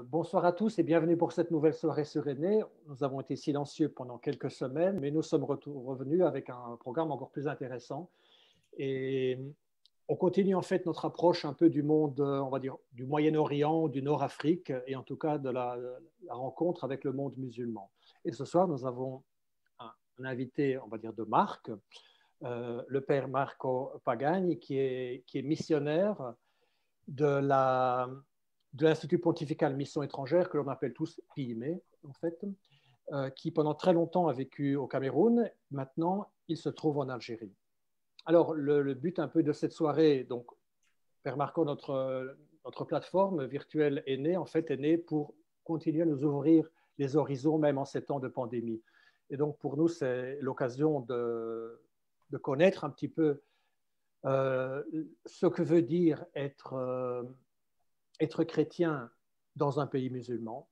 Bonsoir à tous et bienvenue pour cette nouvelle soirée sur Aînés. Nous avons été silencieux pendant quelques semaines, mais nous sommes revenus avec un programme encore plus intéressant. Et on continue en fait notre approche un peu du monde, on va dire, du Moyen-Orient, du Nord-Afrique, et en tout cas de la rencontre avec le monde musulman. Et ce soir, nous avons un invité, on va dire, de marque, le père Marco Pagani, qui est missionnaire de l'Institut pontifical mission étrangère, que l'on appelle tous PIME, en fait, qui pendant très longtemps a vécu au Cameroun. Maintenant, il se trouve en Algérie. Alors, le but un peu de cette soirée, donc, Père Marco, notre plateforme virtuelle est née pour continuer à nous ouvrir les horizons, même en ces temps de pandémie. Et donc, pour nous, c'est l'occasion de connaître un petit peu ce que veut dire être chrétien dans un pays musulman,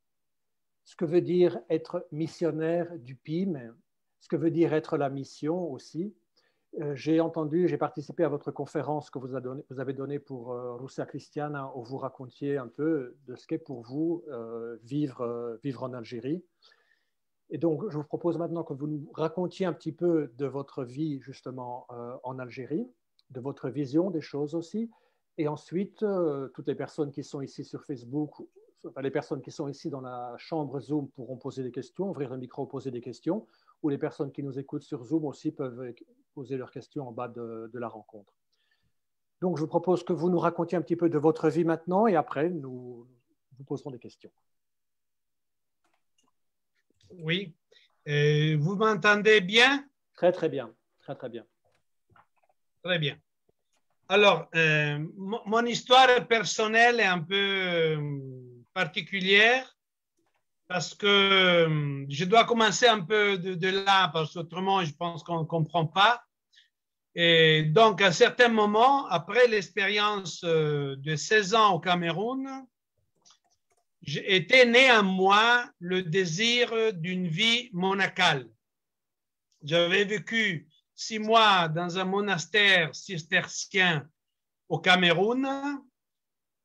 ce que veut dire être missionnaire du PIM, ce que veut dire être la mission aussi. J'ai participé à votre conférence que vous avez donnée pour Russia Christiana, où vous racontiez un peu de ce qu'est pour vous vivre en Algérie. Et donc, je vous propose maintenant que vous nous racontiez un petit peu de votre vie justement en Algérie, de votre vision des choses aussi. Et ensuite, toutes les personnes qui sont ici sur Facebook, enfin, les personnes qui sont ici dans la chambre Zoom pourront poser des questions, ouvrir le micro, poser des questions, ou les personnes qui nous écoutent sur Zoom aussi peuvent poser leurs questions en bas de la rencontre. Donc, je vous propose que vous nous racontiez un petit peu de votre vie maintenant, et après, nous vous poserons des questions. Oui. Vous m'entendez bien? Très, très bien. Très, très bien. Très bien. Alors, mon histoire personnelle est un peu particulière parce que je dois commencer un peu de là parce qu'autrement, je pense qu'on ne comprend pas. Et donc, à un certain moment, après l'expérience de 16 ans au Cameroun, était né en moi le désir d'une vie monacale. J'avais vécu 6 mois dans un monastère cistercien au Cameroun,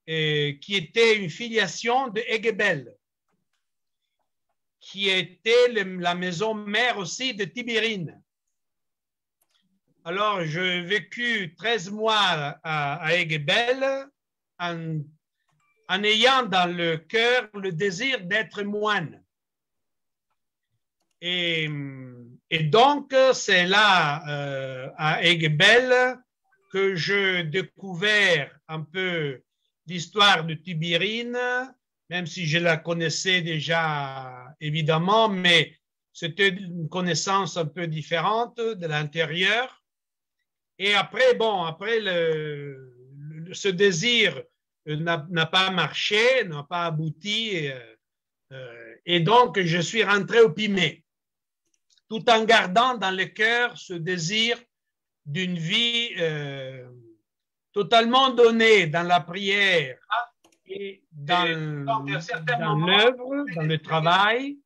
qui était une filiation de Aiguebelle, qui était la maison mère aussi de Tibérine. Alors, j'ai vécu 13 mois à Aiguebelle en ayant dans le cœur le désir d'être moine. Et donc, c'est là, à Aiguebelle, que j'ai découvert un peu l'histoire de Tibérine, même si je la connaissais déjà, évidemment, mais c'était une connaissance un peu différente de l'intérieur. Et après, bon, après, ce désir n'a pas marché, n'a pas abouti, et donc je suis rentré au Pimé, tout en gardant dans le cœur ce désir d'une vie totalement donnée dans la prière et dans l'œuvre, dans le travail.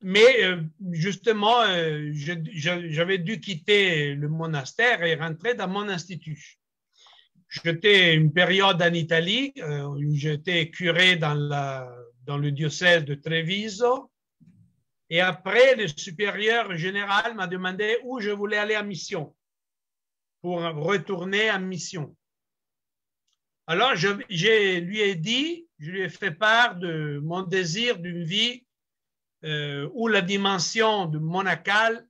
Mais justement, j'avais dû quitter le monastère et rentrer dans mon institut. J'étais une période en Italie, où j'étais curé dans le diocèse de Treviso. Et après, le supérieur général m'a demandé où je voulais aller en mission pour retourner en mission. Alors, je lui ai fait part de mon désir d'une vie où la dimension de monacale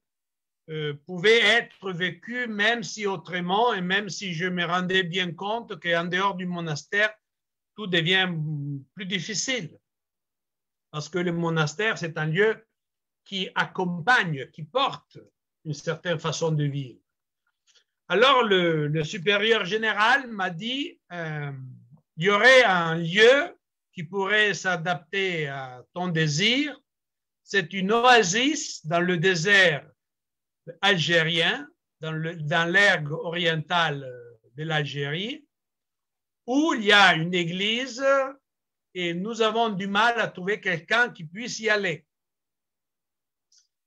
pouvait être vécue même si autrement et même si je me rendais bien compte qu'en dehors du monastère, tout devient plus difficile. Parce que le monastère, c'est un lieu qui accompagne, qui porte une certaine façon de vivre. Alors, le supérieur général m'a dit il y aurait un lieu qui pourrait s'adapter à ton désir. C'est une oasis dans le désert algérien, dans l'ergue orientale de l'Algérie, où il y a une église et nous avons du mal à trouver quelqu'un qui puisse y aller.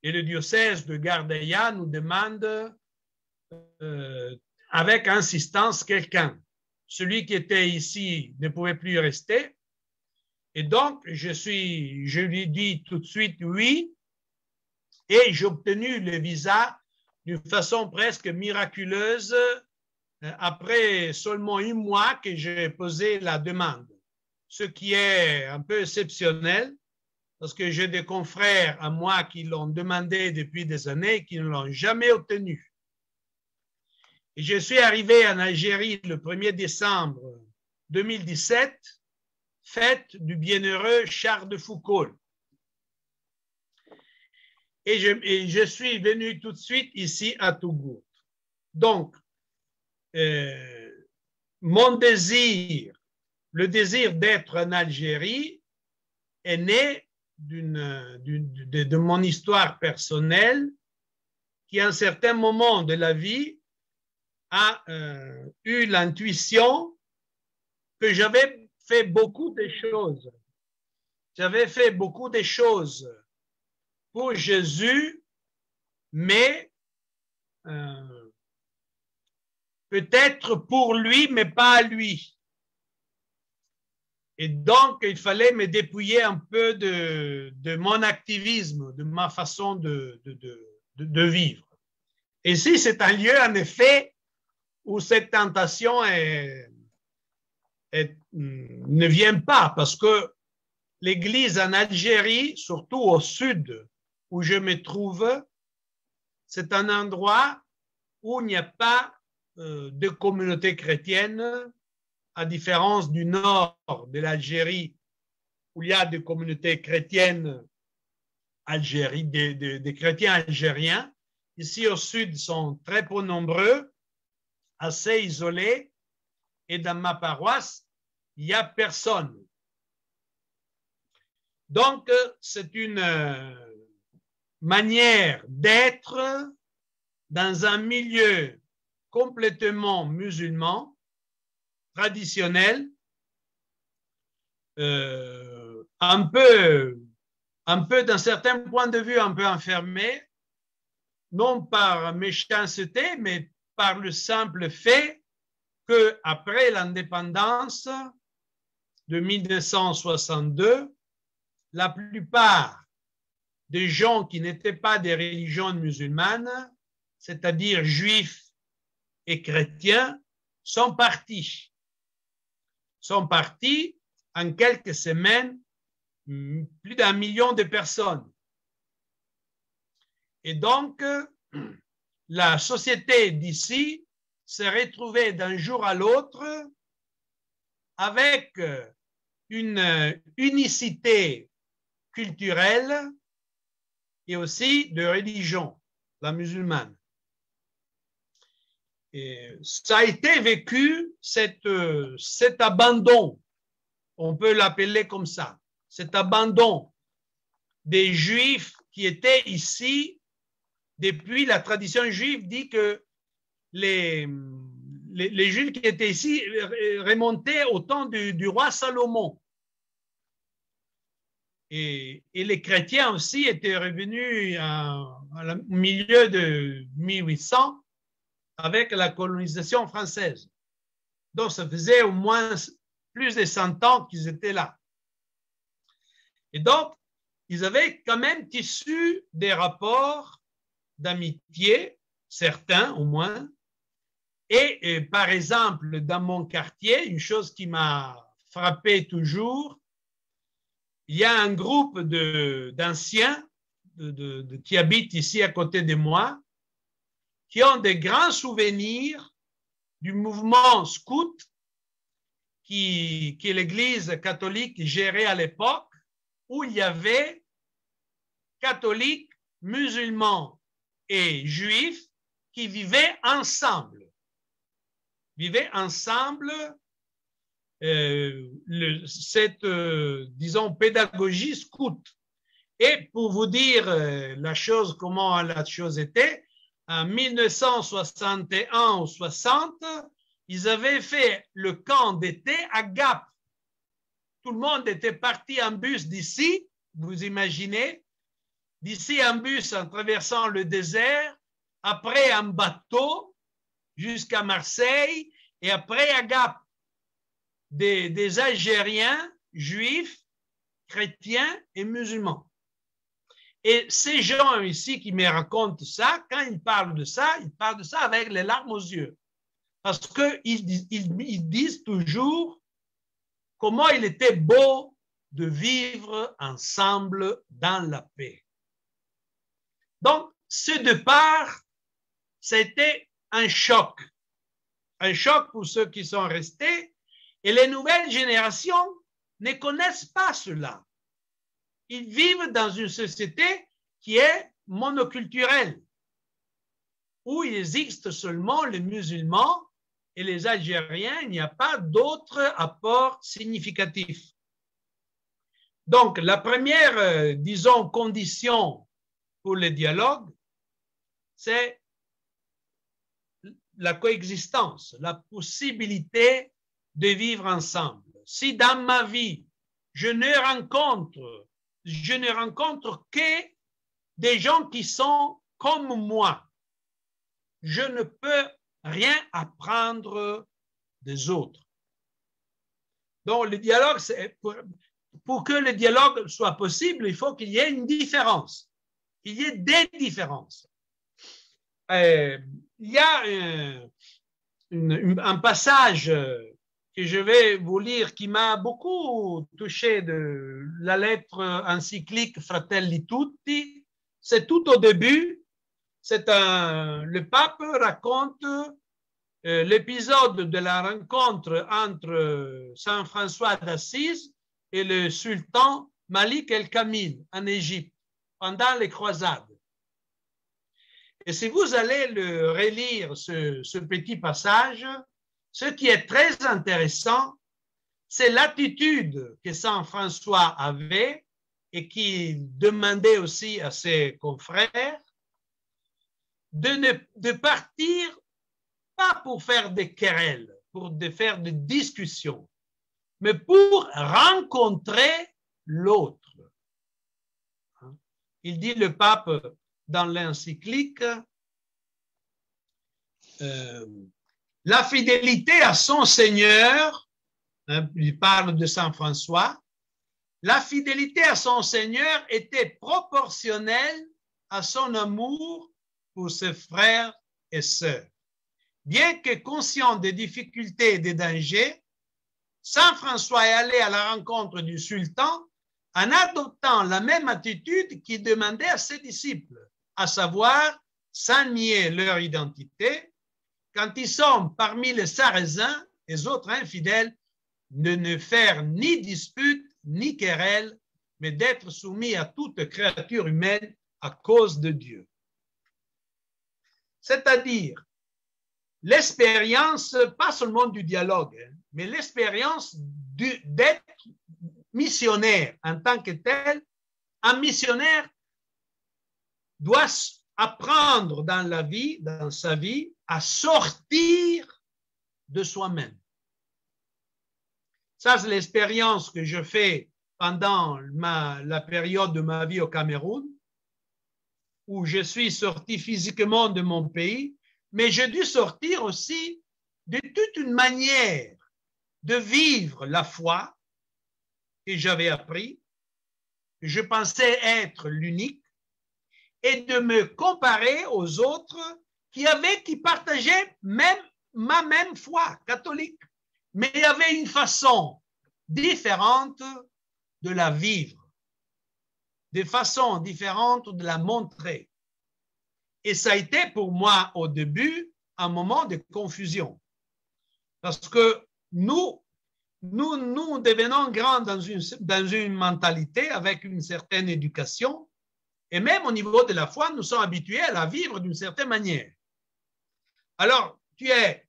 Et le diocèse de Gardeia nous demande avec insistance quelqu'un. celui qui était ici ne pouvait plus y rester. Et donc, je lui dis tout de suite oui, et j'ai obtenu le visa d'une façon presque miraculeuse après seulement 1 mois que j'ai posé la demande, ce qui est un peu exceptionnel parce que j'ai des confrères à moi qui l'ont demandé depuis des années et qui ne l'ont jamais obtenu. Et je suis arrivé en Algérie le 1er décembre 2017, fête du bienheureux Charles de Foucault. Et je suis venu tout de suite ici à Tougour. Donc, mon désir, le désir d'être en Algérie est né de mon histoire personnelle qui, à un certain moment de la vie, a eu l'intuition que j'avais fait beaucoup de choses. J'avais fait beaucoup de choses pour Jésus, mais peut-être pour lui, mais pas à lui. Et donc, il fallait me dépouiller un peu de mon activisme, de ma façon de vivre. Et si c'est un lieu, en effet, où cette tentation ne vient pas, parce que l'Église en Algérie, surtout au sud où je me trouve, c'est un endroit où il n'y a pas de communauté chrétienne, à différence du nord de l'Algérie, où il y a des communautés chrétiennes des chrétiens algériens. Ici au sud, ils sont très peu nombreux, assez isolés, et dans ma paroisse, il n'y a personne. Donc, c'est une manière d'être dans un milieu complètement musulman, traditionnel, un peu d'un certain point de vue, un peu enfermé, non par méchanceté, mais par le simple fait qu'après l'indépendance de 1962, la plupart des gens qui n'étaient pas des religions musulmanes, c'est-à-dire juifs et chrétiens, sont partis. Sont partis en quelques semaines, plus d'1 million de personnes. Et donc, la société d'ici s'est retrouvée d'un jour à l'autre avec une unicité culturelle et aussi de religion, la musulmane. Et ça a été vécu, cet abandon, on peut l'appeler comme ça, cet abandon des Juifs qui étaient ici depuis la tradition juive dit que les Juifs qui étaient ici remontaient au temps du roi Salomon. Et les chrétiens aussi étaient revenus au milieu de 1800 avec la colonisation française. Donc, ça faisait au moins plus de 100 ans qu'ils étaient là. Et donc, ils avaient quand même tissu des rapports d'amitié, certains au moins. Et par exemple, dans mon quartier, une chose qui m'a frappé toujours, il y a un groupe d'anciens qui habitent ici à côté de moi, qui ont des grands souvenirs du mouvement scout que l'Église catholique gérait à l'époque, où il y avait catholiques, musulmans et juifs qui vivaient ensemble. Vivaient ensemble cette, disons, pédagogie scout. Et pour vous dire la chose, comment la chose était, en 1961 ou 60, ils avaient fait le camp d'été à Gap. Tout le monde était parti en bus d'ici, vous imaginez, d'ici en bus en traversant le désert, après en bateau jusqu'à Marseille et après à Gap. des Algériens juifs, chrétiens et musulmans. Et ces gens ici qui me racontent ça, quand ils parlent de ça avec les larmes aux yeux. Parce qu'ils disent toujours comment il était beau de vivre ensemble dans la paix. Donc, ce départ, c'était un choc pour ceux qui sont restés, et les nouvelles générations ne connaissent pas cela. Ils vivent dans une société qui est monoculturelle, où il existe seulement les musulmans et les Algériens, il n'y a pas d'autres apports significatifs. Donc, la première, disons, condition pour le dialogue, c'est la coexistence, la possibilité de vivre ensemble. Si dans ma vie, je ne rencontre que des gens qui sont comme moi, je ne peux rien apprendre des autres. Donc, le dialogue, pour que le dialogue soit possible, il faut qu'il y ait une différence. Il y ait des différences. Il y a un passage que je vais vous lire qui m'a beaucoup touché de la lettre encyclique Fratelli Tutti. C'est tout au début. Le pape raconte l'épisode de la rencontre entre Saint François d'Assise et le sultan Malik el-Kamil en Égypte pendant les croisades. Et si vous allez le relire, ce petit passage, ce qui est très intéressant, c'est l'attitude que Saint François avait et qu'il demandait aussi à ses confrères de partir pas pour faire des querelles, pour faire des discussions, mais pour rencontrer l'autre. Il dit le pape dans l'encyclique, la fidélité à son Seigneur, il parle de Saint François, la fidélité à son Seigneur était proportionnelle à son amour pour ses frères et sœurs. Bien que conscient des difficultés et des dangers, Saint François est allé à la rencontre du sultan en adoptant la même attitude qu'il demandait à ses disciples, à savoir, sans nier leur identité, quand ils sont parmi les Sarrasins, les autres infidèles, de ne faire ni dispute, ni querelle, mais d'être soumis à toute créature humaine à cause de Dieu. C'est-à-dire, l'expérience, pas seulement du dialogue, mais l'expérience d'être missionnaire en tant que tel. Un missionnaire doit apprendre dans la vie, dans sa vie, à sortir de soi-même. Ça, c'est l'expérience que je fais pendant la période de ma vie au Cameroun, où je suis sorti physiquement de mon pays, mais j'ai dû sortir aussi de toute une manière de vivre la foi que j'avais appris. Je pensais être l'unique et de me comparer aux autres qui partageaient ma même foi catholique, mais il y avait une façon différente de la vivre, des façons différentes de la montrer. Et ça a été pour moi au début un moment de confusion. Parce que nous devenons grands dans une mentalité avec une certaine éducation. Et même au niveau de la foi, nous sommes habitués à la vivre d'une certaine manière. Alors, tu es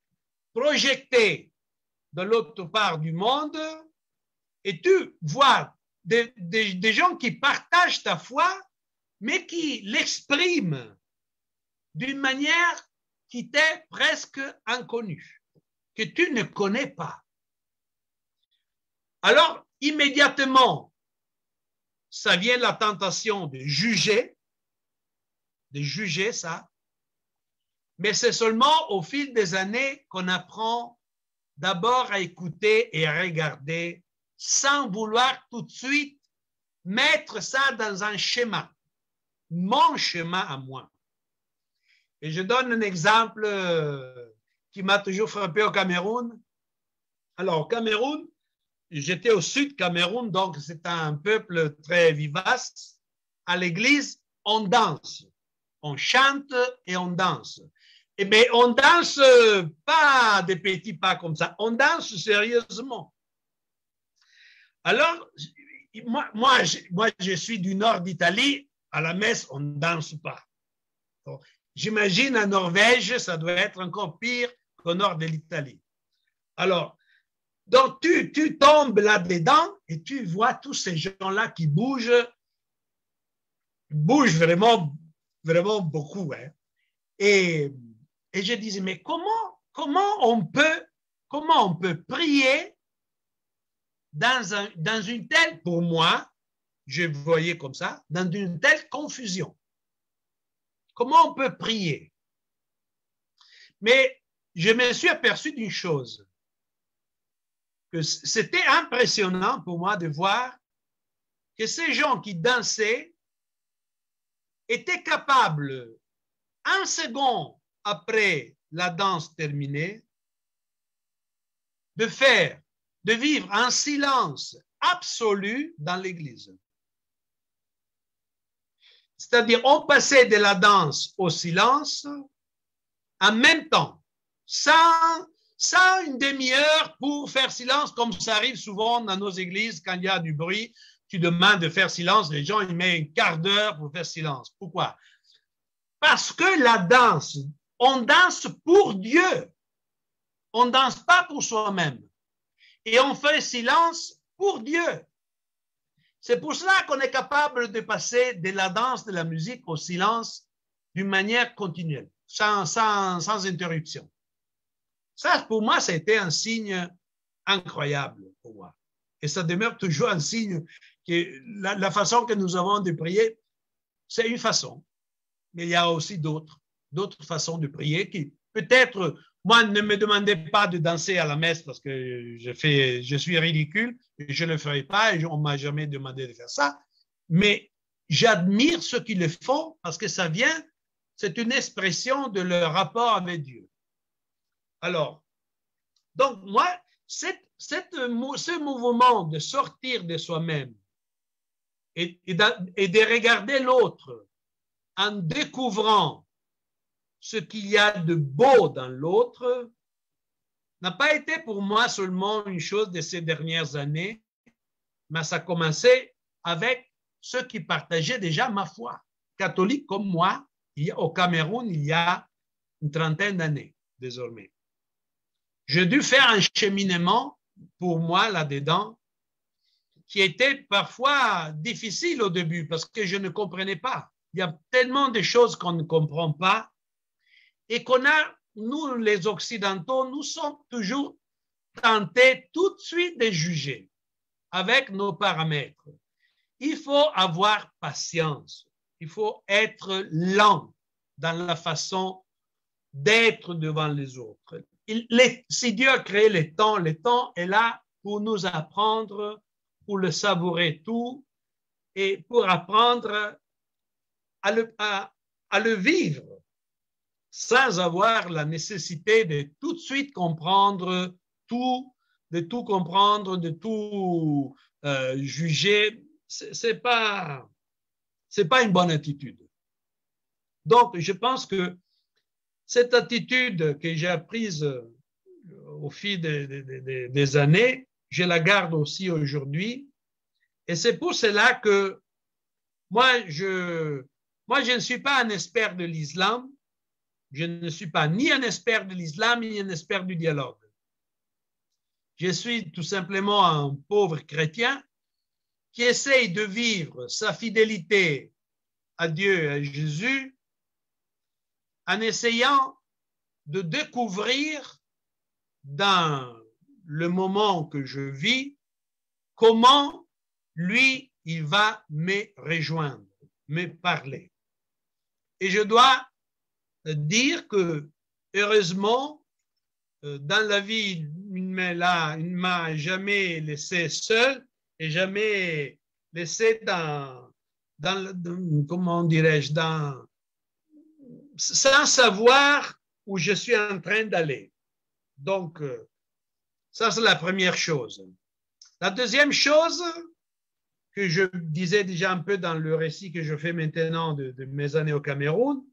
projeté de l'autre part du monde et tu vois des gens qui partagent ta foi, mais qui l'expriment d'une manière qui t'est presque inconnue, que tu ne connais pas. Alors, immédiatement, ça vient la tentation de juger ça, mais c'est seulement au fil des années qu'on apprend d'abord à écouter et à regarder sans vouloir tout de suite mettre ça dans un schéma, mon schéma à moi. Et je donne un exemple qui m'a toujours frappé au Cameroun. Alors, au Cameroun, j'étais au sud Cameroun, donc c'est un peuple très vivace. À l'église, on danse, on chante et on danse. Mais on danse pas des petits pas comme ça, on danse sérieusement. Alors, moi, je suis du nord d'Italie, à la messe, on ne danse pas. Donc, j'imagine en Norvège, ça doit être encore pire qu'au nord de l'Italie. Alors, donc tu tombes là-dedans et tu vois tous ces gens-là qui bougent vraiment, vraiment beaucoup. Hein. Et je disais, mais comment on peut prier dans une telle, pour moi, je voyais comme ça, dans une telle confusion. Comment on peut prier? Mais je me suis aperçu d'une chose, que c'était impressionnant pour moi de voir que ces gens qui dansaient étaient capables, un second après la danse terminée, de vivre un silence absolu dans l'église. C'est-à-dire, on passait de la danse au silence en même temps, sans une demi-heure pour faire silence, comme ça arrive souvent dans nos églises quand il y a du bruit. Tu demandes de faire silence, les gens ils mettent un quart d'heure pour faire silence. Pourquoi? Parce que la danse, on danse pour Dieu. On ne danse pas pour soi-même. Et on fait silence pour Dieu. C'est pour cela qu'on est capable de passer de la danse, de la musique au silence d'une manière continuelle, sans interruption. Ça, pour moi, ça a été un signe incroyable pour moi. Et ça demeure toujours un signe que la façon que nous avons de prier, c'est une façon. Mais il y a aussi d'autres façons de prier qui, peut-être, moi, ne me demandez pas de danser à la messe parce que je suis ridicule et je ne le ferai pas et on ne m'a jamais demandé de faire ça. Mais j'admire ceux qui le font parce que c'est une expression de leur rapport avec Dieu. Alors, donc moi, ce mouvement de sortir de soi-même et de regarder l'autre en découvrant ce qu'il y a de beau dans l'autre n'a pas été pour moi seulement une chose de ces dernières années, mais ça a commencé avec ceux qui partageaient déjà ma foi. Catholiques comme moi, au Cameroun, il y a une trentaine d'années désormais. J'ai dû faire un cheminement pour moi là-dedans qui était parfois difficile au début parce que je ne comprenais pas. Il y a tellement de choses qu'on ne comprend pas et nous, les Occidentaux, nous sommes toujours tentés tout de suite de juger avec nos paramètres. Il faut avoir patience. Il faut être lent dans la façon d'être devant les autres. Si Dieu a créé le temps est là pour nous apprendre, pour le savourer tout et pour apprendre à le vivre sans avoir la nécessité de tout de suite comprendre tout, de tout comprendre, de tout juger. C'est pas une bonne attitude. Donc, je pense que cette attitude que j'ai apprise au fil des années, je la garde aussi aujourd'hui. Et c'est pour cela que moi, je ne suis pas un expert de l'islam. Je ne suis pas ni un expert de l'islam, ni un expert du dialogue. Je suis tout simplement un pauvre chrétien qui essaye de vivre sa fidélité à Dieu et à Jésus en essayant de découvrir dans le moment que je vis comment lui, il va me rejoindre, me parler. Et je dois dire que, heureusement, dans la vie, il ne m'a jamais laissé seul et jamais laissé comment dirais-je, sans savoir où je suis en train d'aller. Donc, ça, c'est la première chose. La deuxième chose que je disais déjà un peu dans le récit que je fais maintenant de mes années au Cameroun,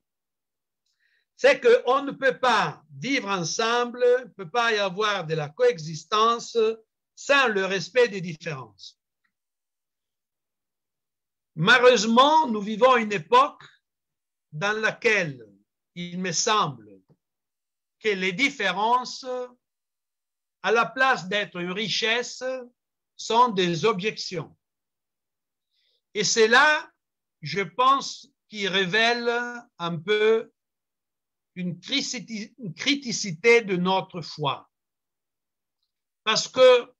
c'est qu'on ne peut pas vivre ensemble, il ne peut pas y avoir de la coexistence sans le respect des différences. Malheureusement, nous vivons une époque dans laquelle il me semble que les différences, à la place d'être une richesse, sont des objections. Et c'est là, je pense, qui révèle un peu une criticité de notre foi. Parce que,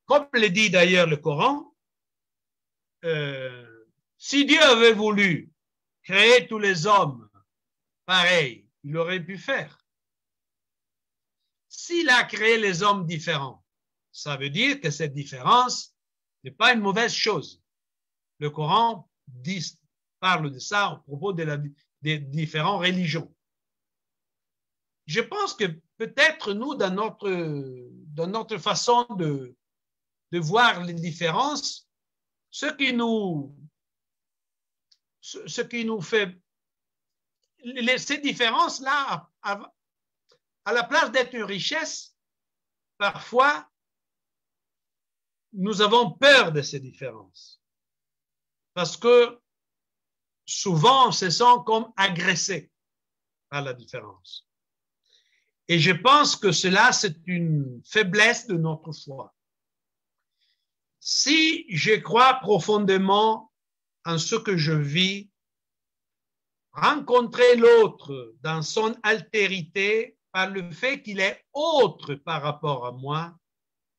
comme le dit d'ailleurs le Coran, si Dieu avait voulu créer tous les hommes pareils, il aurait pu faire. S'il a créé les hommes différents, ça veut dire que cette différence n'est pas une mauvaise chose. Le Coran parle de ça à propos des différentes religions. Je pense que peut-être nous, dans notre façon de voir les différences, ce qui nous fait ces différences-là, à la place d'être une richesse, parfois, nous avons peur de ces différences. Parce que souvent, on se sent comme agressé par la différence. Et je pense que cela, c'est une faiblesse de notre foi. Si je crois profondément en ce que je vis, rencontrer l'autre dans son altérité par le fait qu'il est autre par rapport à moi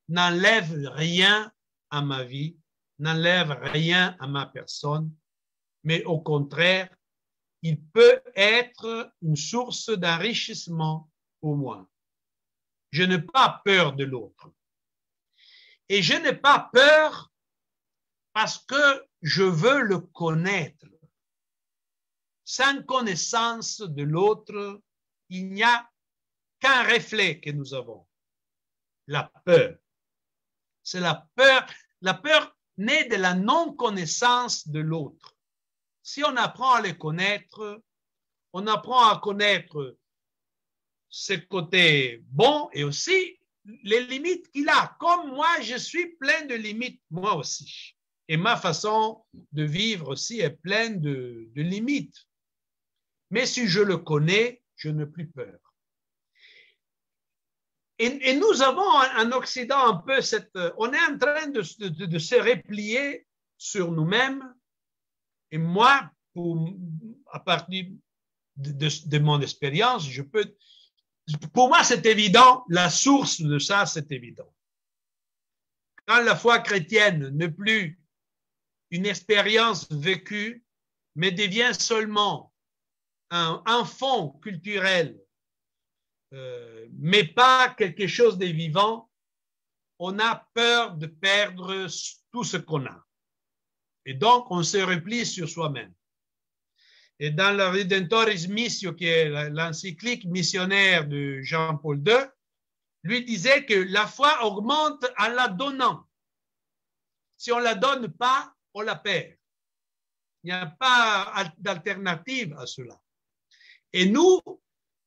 n'enlève rien à ma vie, n'enlève rien à ma personne, mais au contraire, il peut être une source d'enrichissement pour moi. Je n'ai pas peur de l'autre. Et je n'ai pas peur parce que je veux le connaître. Sans connaissance de l'autre, il n'y a qu'un reflet que nous avons, la peur. C'est la peur naît de la non-connaissance de l'autre. Si on apprend à le connaître, on apprend à connaître ses côtés bons et aussi les limites qu'il a. Comme moi, je suis plein de limites, moi aussi. Et ma façon de vivre aussi est pleine de limites. Mais si je le connais, je n'ai plus peur. Et nous avons en Occident un peu on est en train de se replier sur nous-mêmes. Et moi, à partir de mon expérience, pour moi, c'est évident, la source de ça, c'est évident. Quand la foi chrétienne n'est plus une expérience vécue, mais devient seulement un fond culturel, mais pas quelque chose de vivant, on a peur de perdre tout ce qu'on a. Et donc, on se replie sur soi-même. Et dans la Redemptoris Missio, qui est l'encyclique missionnaire de Jean-Paul II, lui disait que la foi augmente en la donnant. Si on ne la donne pas, on la perd. Il n'y a pas d'alternative à cela. Et nous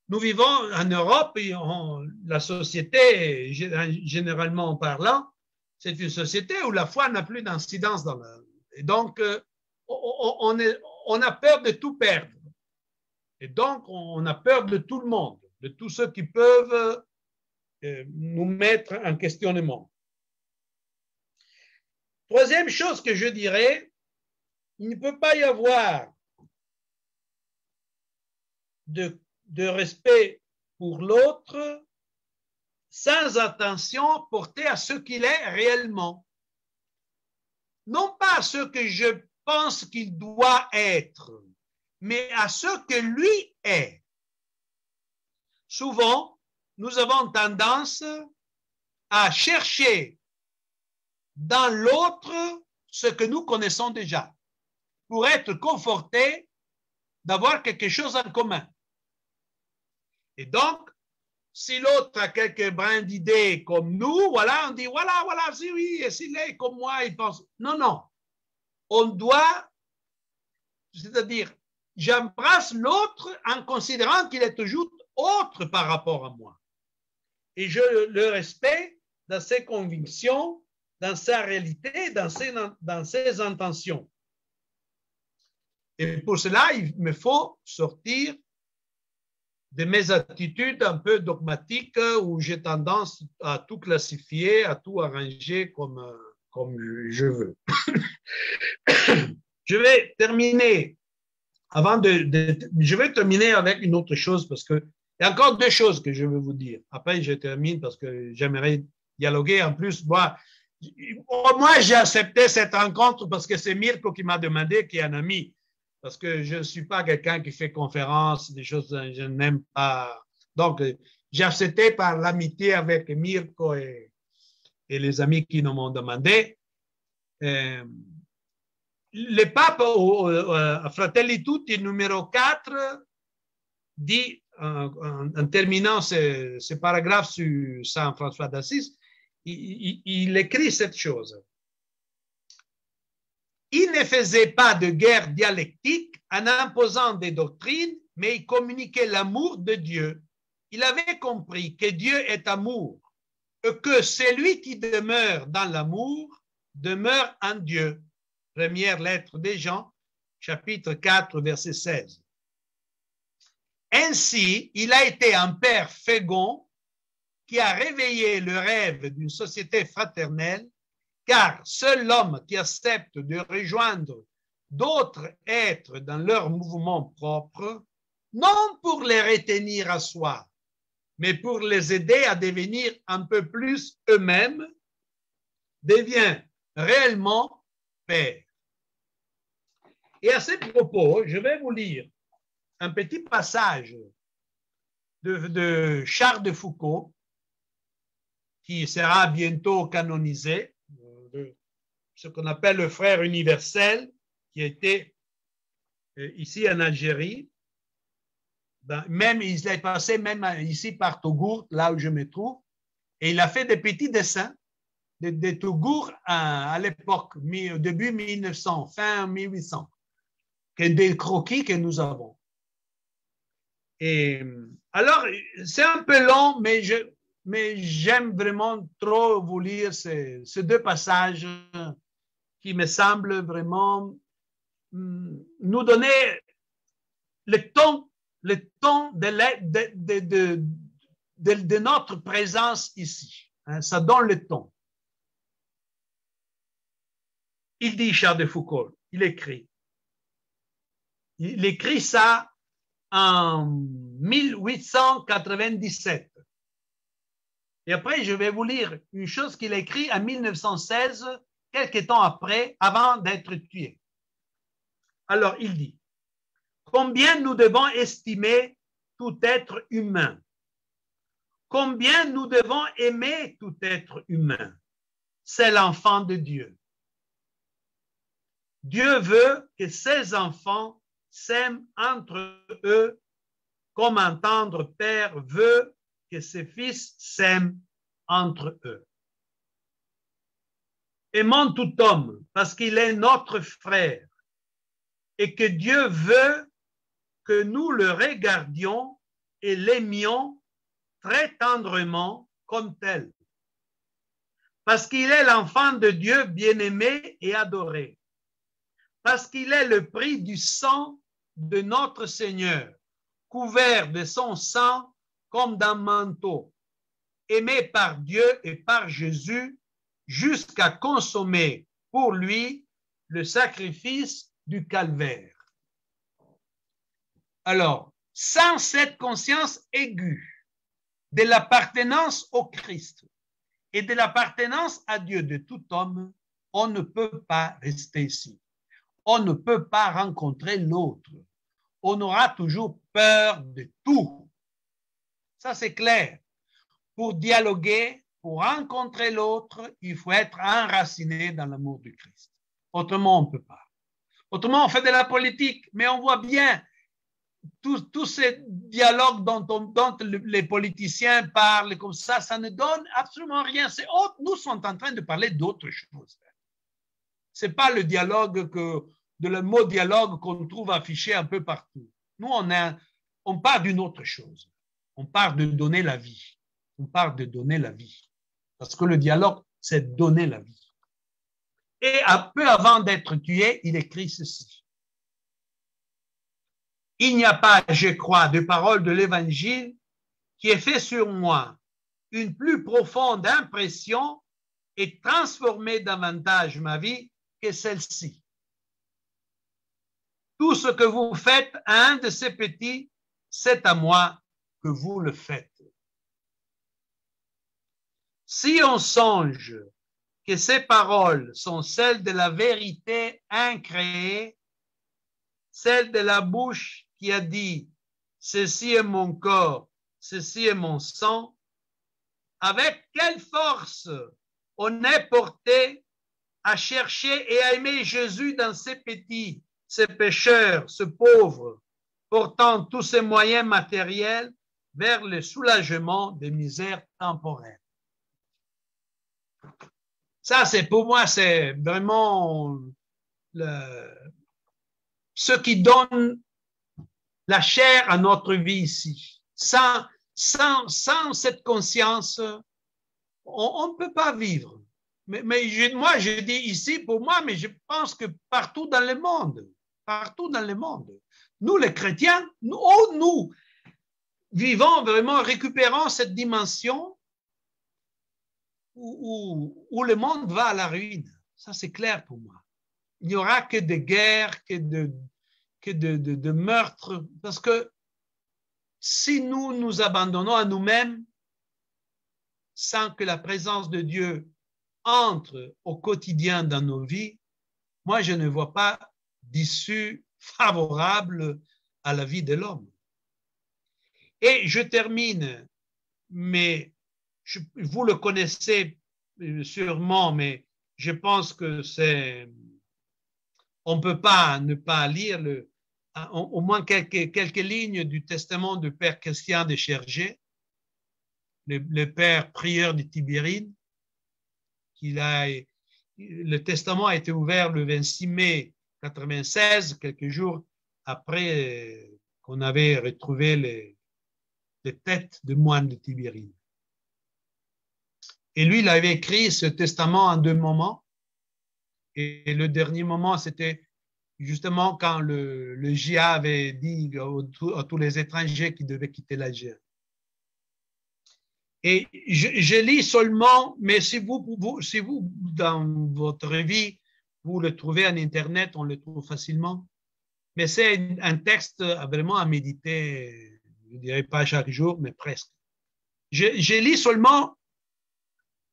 vivons en Europe, et la société, généralement parlant, c'est une société où la foi n'a plus d'incidence dans la... Et donc, on a peur de tout perdre. Et donc, on a peur de tout le monde, de tous ceux qui peuvent nous mettre en questionnement. Troisième chose que je dirais, il ne peut pas y avoir de respect pour l'autre sans attention portée à ce qu'il est réellement. Non pas à ce que je pense qu'il doit être, mais à ce que lui est. souvent, nous avons tendance à chercher dans l'autre ce que nous connaissons déjà, pour être confortés d'avoir quelque chose en commun. Et donc, si l'autre a quelques brins d'idées comme nous, voilà, on dit, voilà, si oui, et s'il est comme moi, il pense. Non, non. On doit, c'est-à-dire, j'embrasse l'autre en considérant qu'il est toujours autre par rapport à moi. Et je le respecte dans ses convictions, dans sa réalité, dans ses intentions. Et pour cela, il me faut sortir de mes attitudes un peu dogmatiques où j'ai tendance à tout classifier, à tout arranger comme je veux. Je vais terminer je vais terminer avec une autre chose parce que il y a encore deux choses que je veux vous dire. Après, je termine parce que j'aimerais dialoguer. En plus, moi, j'ai accepté cette rencontre parce que c'est Mirko qui m'a demandé, qui est un ami. Parce que je ne suis pas quelqu'un qui fait conférence, des choses que je n'aime pas. Donc, j'ai accepté par l'amitié avec Mirko et les amis qui nous m'ont demandé. Le pape, Fratelli Tutti, numéro 4, dit, en terminant ce paragraphe sur Saint François d'Assise, il écrit cette chose. Il ne faisait pas de guerre dialectique en imposant des doctrines, mais il communiquait l'amour de Dieu. Il avait compris que Dieu est amour et que celui qui demeure dans l'amour demeure en Dieu. Première lettre des Jean, chapitre 4, verset 16. Ainsi, il a été un père fécond qui a réveillé le rêve d'une société fraternelle, car seul l'homme qui accepte de rejoindre d'autres êtres dans leur mouvement propre, non pour les retenir à soi, mais pour les aider à devenir un peu plus eux-mêmes, devient réellement père. Et à ce propos, je vais vous lire un petit passage de Charles de Foucault, qui sera bientôt canonisé, ce qu'on appelle le frère universel, qui était ici en Algérie. Même, il est passé même ici par Togourt, là où je me trouve, et il a fait des petits dessins de Togourt à l'époque, au début 1900, fin 1800, des croquis que nous avons. Et alors, c'est un peu long, mais j'aime vraiment trop vous lire ces deux passages qui me semblent vraiment nous donner le ton de notre présence ici. Ça donne le ton. Il dit, Charles de Foucault, il écrit ça en 1897. Et après, je vais vous lire une chose qu'il a écrit en 1916, quelques temps après, avant d'être tué. Alors, il dit, combien nous devons estimer tout être humain? Combien nous devons aimer tout être humain? C'est l'enfant de Dieu. Dieu veut que ses enfants s'aiment entre eux comme un tendre père veut que ses fils s'aiment entre eux. Aimons tout homme parce qu'il est notre frère et que Dieu veut que nous le regardions et l'aimions très tendrement comme tel. Parce qu'il est l'enfant de Dieu bien-aimé et adoré. Parce qu'il est le prix du sang de notre Seigneur, couvert de son sang comme d'un manteau, aimé par Dieu et par Jésus, jusqu'à consommer pour lui le sacrifice du calvaire. Alors, sans cette conscience aiguë de l'appartenance au Christ et de l'appartenance à Dieu de tout homme, on ne peut pas rester ici. On ne peut pas rencontrer l'autre. On aura toujours peur de tout. Ça, c'est clair. Pour dialoguer, pour rencontrer l'autre, il faut être enraciné dans l'amour du Christ. Autrement, on ne peut pas. Autrement, on fait de la politique, mais on voit bien tous ces dialogues dont les politiciens parlent comme ça ne donne absolument rien. Nous sommes en train de parler d'autre chose. Ce n'est pas le dialogue le mot dialogue qu'on trouve affiché un peu partout. Nous, on parle d'une autre chose. On parle de donner la vie. On parle de donner la vie. Parce que le dialogue, c'est donner la vie. Et un peu avant d'être tué, il écrit ceci. Il n'y a pas, je crois, de parole de l'Évangile qui ait fait sur moi une plus profonde impression et transformé davantage ma vie que celle-ci. Tout ce que vous faites à un de ces petits, c'est à moi que vous le faites. Si on songe que ces paroles sont celles de la vérité incréée, celles de la bouche qui a dit « Ceci est mon corps, ceci est mon sang », avec quelle force on est porté à chercher et à aimer Jésus dans ces petits, ces pécheurs, ce pauvre, portant tous ces moyens matériels vers le soulagement des misères temporelles. Ça, pour moi, c'est vraiment ce qui donne la chair à notre vie ici. Sans cette conscience, on ne peut pas vivre. Mais moi, je dis ici pour moi, mais je pense que partout dans le monde, nous les chrétiens, nous vivons vraiment, récupérons cette dimension où le monde va à la ruine. Ça, c'est clair pour moi. Il n'y aura que des guerres, que de meurtres, parce que si nous nous abandonnons à nous-mêmes sans que la présence de Dieu entre au quotidien dans nos vies, moi, je ne vois pas d'issue favorable à la vie de l'homme. Et je termine, mais vous le connaissez sûrement, mais je pense que on ne peut pas ne pas lire au moins quelques lignes du testament du Père Christian de Chergé, le Père prieur de Tibérine. Le testament a été ouvert le 26 mai 1996, quelques jours après qu'on avait retrouvé les têtes de moines de Tibérine. Et lui, il avait écrit ce testament en 2 moments. Et le dernier moment, c'était justement quand le JA avait dit à tous les étrangers qui devaient quitter l'Algérie. Et je lis seulement, mais si vous, dans votre vie, vous le trouvez en Internet, on le trouve facilement. Mais c'est un texte vraiment à méditer, je ne dirais pas chaque jour, mais presque. Je lis seulement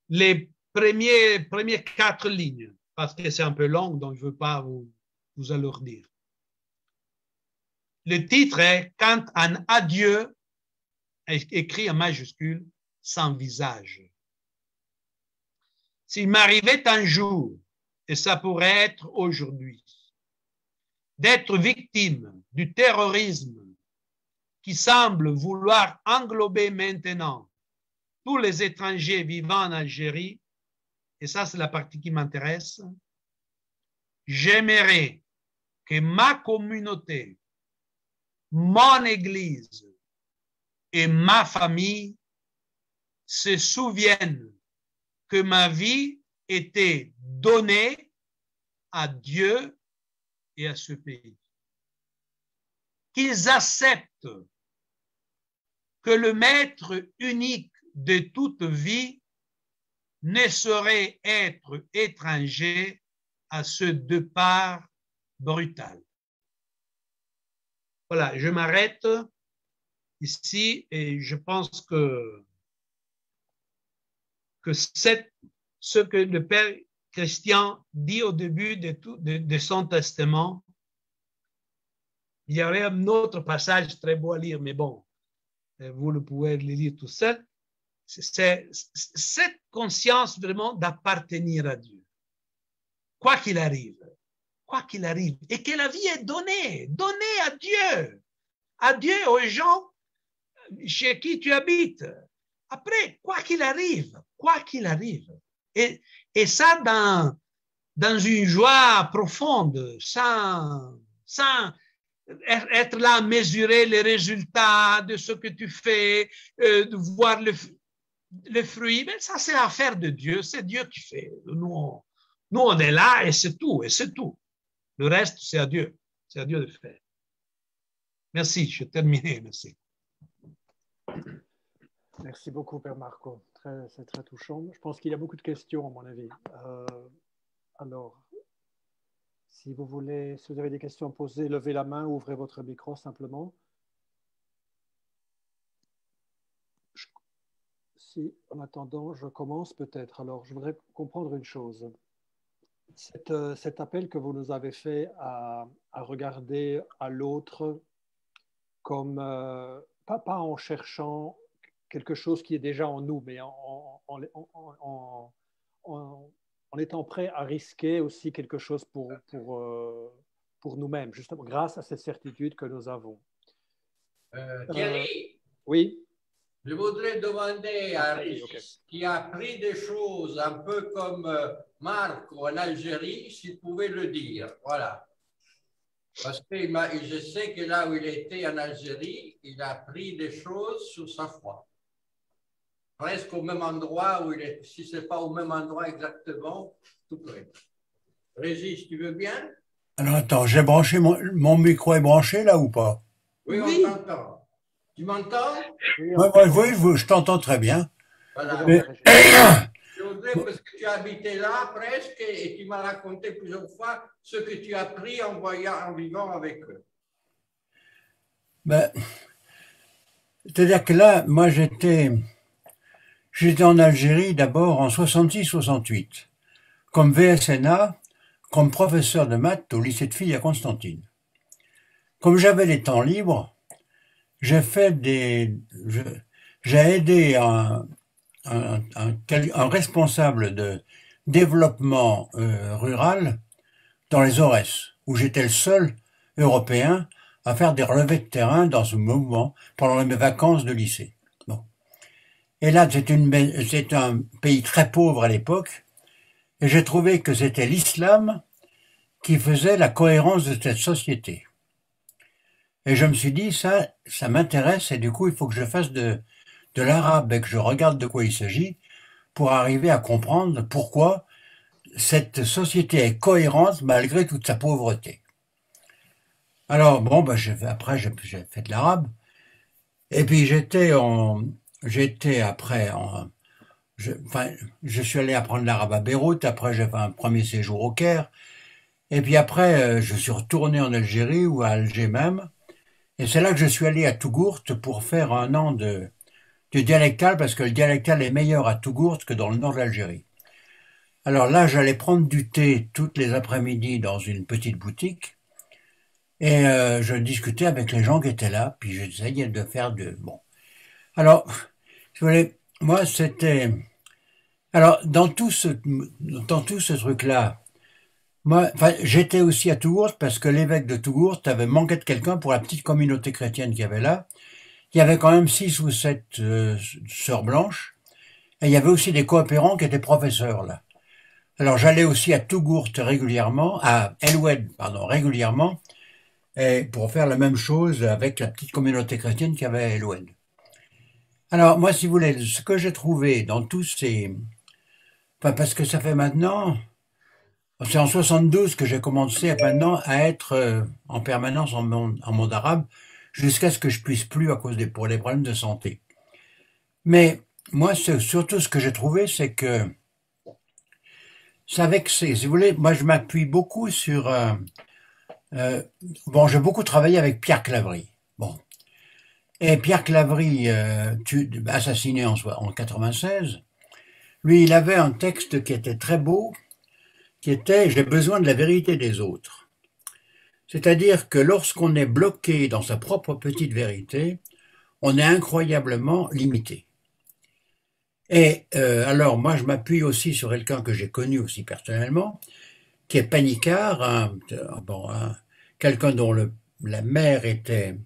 les premières 4 lignes, parce que c'est un peu long, donc je ne veux pas vous alourdir. Le titre est « Quand un adieu » écrit en majuscule, sans visage. S'il m'arrivait un jour, et ça pourrait être aujourd'hui, d'être victime du terrorisme qui semble vouloir englober maintenant tous les étrangers vivant en Algérie, et ça c'est la partie qui m'intéresse, j'aimerais que ma communauté, mon Église et ma famille se souviennent que ma vie était donnée à Dieu et à ce pays. Qu'ils acceptent que le maître unique de toute vie ne saurait être étranger à ce départ brutal. Voilà, je m'arrête ici et je pense que ce que le Père Christian dit au début de son testament, il y aurait un autre passage très beau à lire, mais bon, vous le pouvez le lire tout seul. C'est cette conscience vraiment d'appartenir à Dieu, quoi qu'il arrive, et que la vie est donnée à Dieu, aux gens chez qui tu habites. Après, quoi qu'il arrive, et ça dans une joie profonde, sans être là à mesurer les résultats de ce que tu fais, de voir le fruit. Mais ça, c'est l'affaire de Dieu, c'est Dieu qui fait. Nous, on est là et c'est tout, Le reste, c'est à Dieu de faire. Merci, je terminé, merci. Merci beaucoup, Père Marco. C'est très touchant. Je pense qu'il y a beaucoup de questions, à mon avis. Alors, si vous avez des questions à poser, levez la main, ouvrez votre micro simplement. Si, en attendant, je commence peut-être. Alors, je voudrais comprendre une chose. Cet appel que vous nous avez fait à regarder à l'autre comme, pas en cherchant quelque chose qui est déjà en nous, mais en étant prêt à risquer aussi quelque chose pour nous-mêmes, justement, grâce à cette certitude que nous avons. Thierry, oui. Je voudrais demander à Régis, qui a appris des choses un peu comme Marco en Algérie, s'il pouvait le dire. Voilà. Parce que je sais que là où il était en Algérie, il a appris des choses sur sa foi. Presque au même endroit où il est. Si ce n'est pas au même endroit exactement, tout près. Régis, tu veux bien? Alors attends, j'ai branché mon micro est branché là ou pas? Oui, on t'entend. Tu m'entends? Oui, je t'entends très bien. Voilà. Je voudrais, parce que tu habitais là presque, et tu m'as raconté plusieurs fois ce que tu as appris en vivant avec eux. Ben, c'est-à-dire que là, moi j'étais en Algérie d'abord en 66-68, comme VSNA, comme professeur de maths au lycée de filles à Constantine. Comme j'avais des temps libres, j'ai aidé un responsable de développement rural dans les Aurès, où j'étais le seul Européen à faire des relevés de terrain dans ce mouvement pendant mes vacances de lycée. Bon. Et là, c'est un pays très pauvre à l'époque, et j'ai trouvé que c'était l'islam qui faisait la cohérence de cette société. Et je me suis dit, ça m'intéresse, et du coup, il faut que je fasse de l'arabe et que je regarde de quoi il s'agit pour arriver à comprendre pourquoi cette société est cohérente malgré toute sa pauvreté. Alors, bon, après, j'ai fait de l'arabe. Et puis, je suis allé apprendre l'arabe à Beyrouth. Après, j'ai fait un premier séjour au Caire. Et puis après, je suis retourné en Algérie ou à Alger même. Et c'est là que je suis allé à Tougourt pour faire un an de dialectal, parce que le dialectal est meilleur à Tougourt que dans le nord de l'Algérie. Alors là, j'allais prendre du thé toutes les après-midi dans une petite boutique, et je discutais avec les gens qui étaient là, puis j'essayais de faire bon. Alors, si vous voulez, moi, c'était... Alors, dans tout ce truc-là, moi, j'étais aussi à Tougourt parce que l'évêque de Tougourt avait manqué de quelqu'un pour la petite communauté chrétienne qu'il y avait là. Il y avait quand même 6 ou 7 sœurs blanches, et il y avait aussi des coopérants qui étaient professeurs là. Alors j'allais aussi à Tougourt régulièrement, à El Oued, régulièrement, et pour faire la même chose avec la petite communauté chrétienne qu'il y avait à El Oued. Alors moi, si vous voulez, ce que j'ai trouvé dans tous ces... parce que ça fait maintenant... C'est en 72 que j'ai commencé maintenant à être en permanence en monde arabe, jusqu'à ce que je puisse plus pour les problèmes de santé. Mais moi, surtout ce que j'ai trouvé, c'est que si vous voulez, moi je m'appuie beaucoup sur j'ai beaucoup travaillé avec Pierre Claverie. Bon. Et Pierre Claverie, assassiné en 96, lui, il avait un texte qui était très beau, qui était « J'ai besoin de la vérité des autres ». C'est-à-dire que lorsqu'on est bloqué dans sa propre petite vérité, on est incroyablement limité. Et alors, moi, je m'appuie aussi sur quelqu'un que j'ai connu aussi personnellement, qui est Panicard, quelqu'un dont la mère était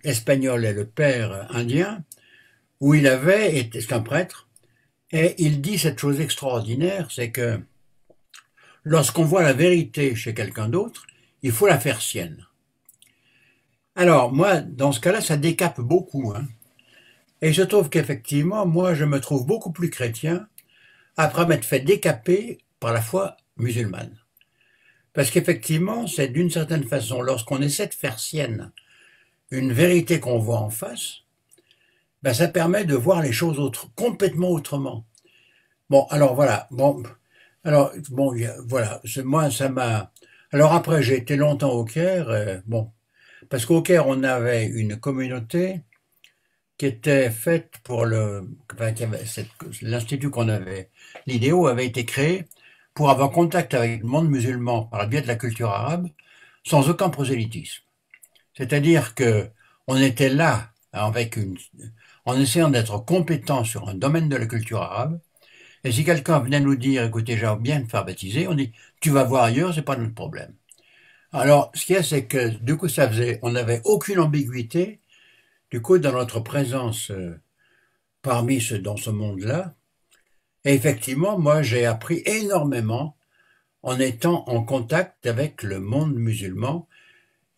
espagnole et le père indien, où c'est un prêtre, et il dit cette chose extraordinaire, c'est que lorsqu'on voit la vérité chez quelqu'un d'autre, il faut la faire sienne. Alors, moi, dans ce cas-là, ça décape beaucoup, hein. Et je trouve qu'effectivement, moi, je me trouve beaucoup plus chrétien après m'être fait décaper par la foi musulmane. Parce qu'effectivement, c'est d'une certaine façon, lorsqu'on essaie de faire sienne une vérité qu'on voit en face, ben ça permet de voir les choses complètement autrement. Bon, alors voilà. Voilà. Moi, ça m'a. Alors après, j'ai été longtemps au Caire. Parce qu'au Caire, on avait une communauté qui était faite pour l'institut qu'on avait. L'IDEO avait été créé pour avoir contact avec le monde musulman par le biais de la culture arabe, sans aucun prosélytisme. C'est-à-dire que on était là en essayant d'être compétent sur un domaine de la culture arabe. Et si quelqu'un venait nous dire, écoutez, j'ai bien de faire baptiser, on dit, tu vas voir ailleurs, c'est pas notre problème. Alors, ce qu'il y a, c'est que, du coup, on n'avait aucune ambiguïté, du coup, dans notre présence dans ce monde-là. Et effectivement, moi, j'ai appris énormément en étant en contact avec le monde musulman.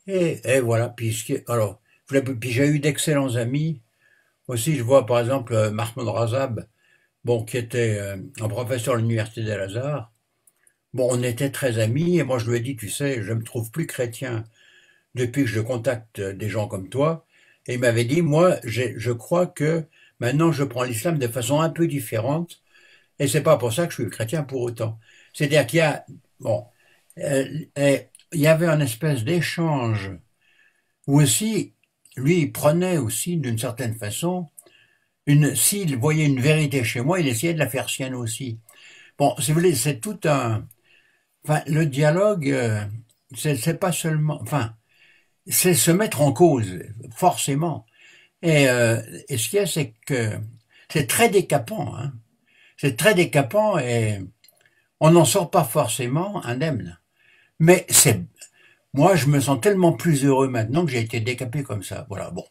Et voilà, puis j'ai eu d'excellents amis. Aussi, je vois par exemple Mahmoud Razab, qui était un professeur à l'université d'Al-Azhar. Bon, on était très amis, et moi je lui ai dit, tu sais, je me trouve plus chrétien depuis que je contacte des gens comme toi. Et il m'avait dit, moi, je crois que maintenant je prends l'islam de façon un peu différente, et c'est pas pour ça que je suis chrétien pour autant. C'est-à-dire qu'il y a, il y avait une espèce d'échange où aussi, lui, il prenait aussi d'une certaine façon s'il voyait une vérité chez moi, il essayait de la faire sienne aussi. Bon, si vous voulez, c'est tout le dialogue, c'est pas seulement, c'est se mettre en cause, forcément. Et ce qu'il y a, c'est que c'est très décapant, hein. C'est très décapant et on n'en sort pas forcément indemne. Mais moi, je me sens tellement plus heureux maintenant que j'ai été décapé comme ça. Voilà, bon.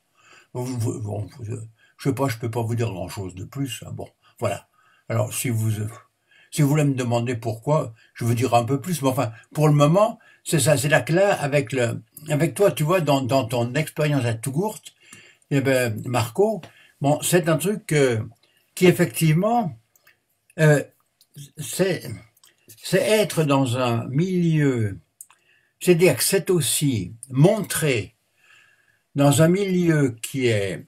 Je sais pas, je peux pas vous dire grand-chose de plus. Hein. Bon, voilà. Alors, si vous voulez me demander pourquoi, je vous dirai un peu plus. Mais enfin, pour le moment, c'est ça. C'est là que là, avec toi, tu vois, dans ton expérience à Tougourt, eh ben, Marco, bon, c'est un truc qui effectivement, c'est être dans un milieu. C'est-à-dire que c'est aussi montrer dans un milieu qui est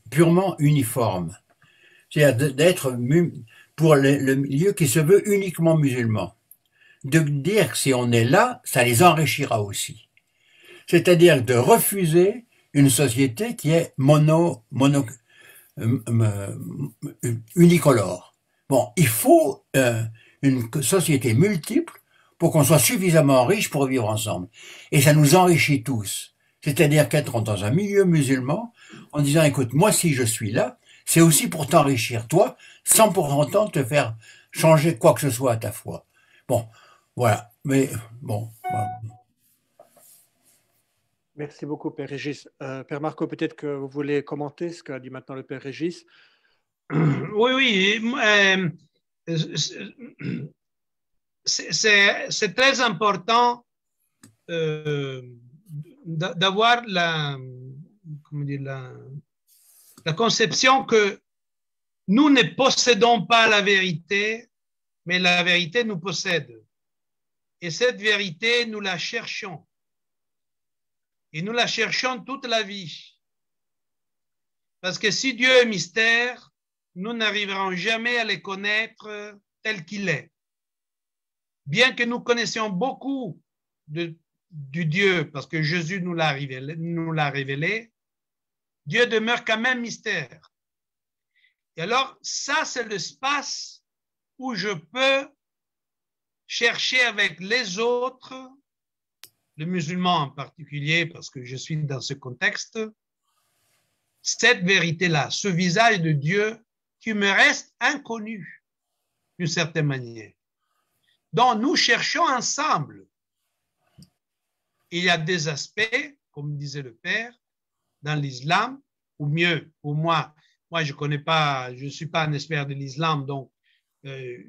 purement uniforme. C'est-à-dire d'être pour le milieu qui se veut uniquement musulman. De dire que si on est là, ça les enrichira aussi. C'est-à-dire de refuser une société qui est unicolore. Bon, il faut une société multiple pour qu'on soit suffisamment riche pour vivre ensemble. Et ça nous enrichit tous. C'est-à-dire qu'être dans un milieu musulman, en disant, écoute, moi si je suis là, c'est aussi pour t'enrichir toi, sans pour autant te faire changer quoi que ce soit à ta foi. Bon, voilà. Mais bon. Voilà. Merci beaucoup, Père Régis. Père Marco, peut-être que vous voulez commenter ce qu'a dit maintenant le Père Régis. Oui. C'est très important d'avoir la conception que nous ne possédons pas la vérité, mais la vérité nous possède. Et cette vérité, nous la cherchons. Et nous la cherchons toute la vie. Parce que si Dieu est mystère, nous n'arriverons jamais à le connaître tel qu'il est. Bien que nous connaissions beaucoup du Dieu, parce que Jésus nous l'a révélé, Dieu demeure quand même mystère. Et alors, ça, c'est l'espace où je peux chercher avec les autres les musulmans en particulier, parce que je suis dans ce contexte, cette vérité-là, ce visage de Dieu qui me reste inconnu d'une certaine manière. Donc, nous cherchons ensemble. Il y a des aspects, comme disait le Père, dans l'islam, ou mieux, pour moi je connais pas, je ne suis pas un expert de l'islam, donc il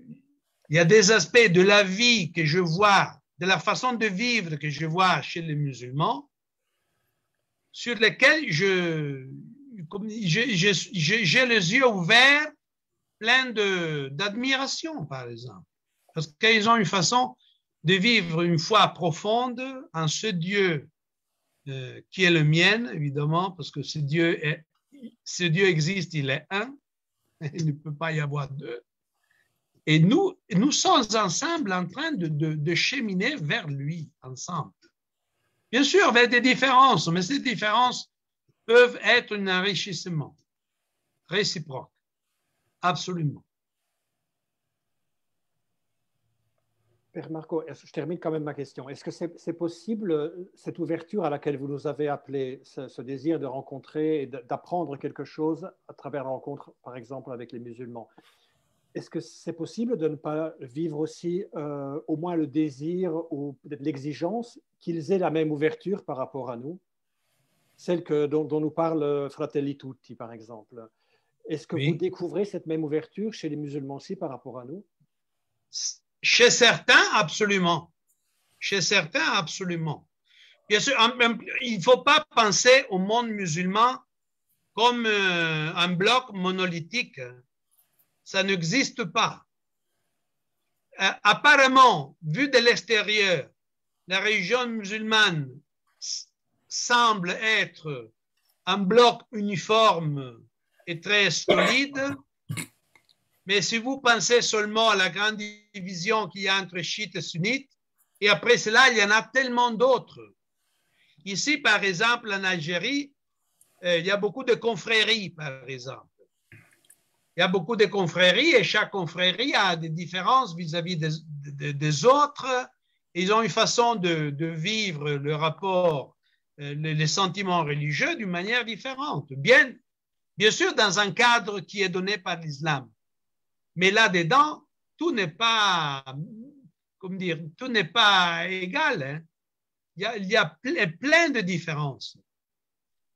y a des aspects de la vie que je vois, de la façon de vivre que je vois chez les musulmans, sur lesquels j'ai les yeux ouverts, pleins d'admiration, par exemple. Parce qu'ils ont une façon de vivre une foi profonde en ce Dieu qui est le mien, évidemment, parce que ce Dieu existe, il est un, il ne peut pas y avoir deux. Et nous sommes ensemble en train de cheminer vers lui, ensemble. Bien sûr, avec des différences, mais ces différences peuvent être un enrichissement réciproque, absolument. Père Marco, je termine quand même ma question. Est-ce que c'est possible, cette ouverture à laquelle vous nous avez appelé, ce désir de rencontrer et d'apprendre quelque chose à travers la rencontre, par exemple, avec les musulmans, est-ce que c'est possible de ne pas vivre aussi au moins le désir ou peut-être l'exigence qu'ils aient la même ouverture par rapport à nous, celle dont nous parle Fratelli Tutti, par exemple? Est-ce que vous découvrez cette même ouverture chez les musulmans aussi par rapport à nous? Chez certains, absolument. Chez certains, absolument. Bien sûr, il ne faut pas penser au monde musulman comme un bloc monolithique. Ça n'existe pas. Apparemment, vu de l'extérieur, la religion musulmane semble être un bloc uniforme et très solide. Mais si vous pensez seulement à la grande division qu'il y a entre chiites et sunnites, et après cela, il y en a tellement d'autres. Ici, par exemple, en Algérie, il y a beaucoup de confréries, par exemple. Il y a beaucoup de confréries et chaque confrérie a des différences vis-à-vis des autres. Ils ont une façon de vivre le rapport, les sentiments religieux d'une manière différente. Bien sûr, dans un cadre qui est donné par l'islam. Mais là-dedans, tout n'est pas, tout n'est pas égal. Hein. Il y a plein de différences.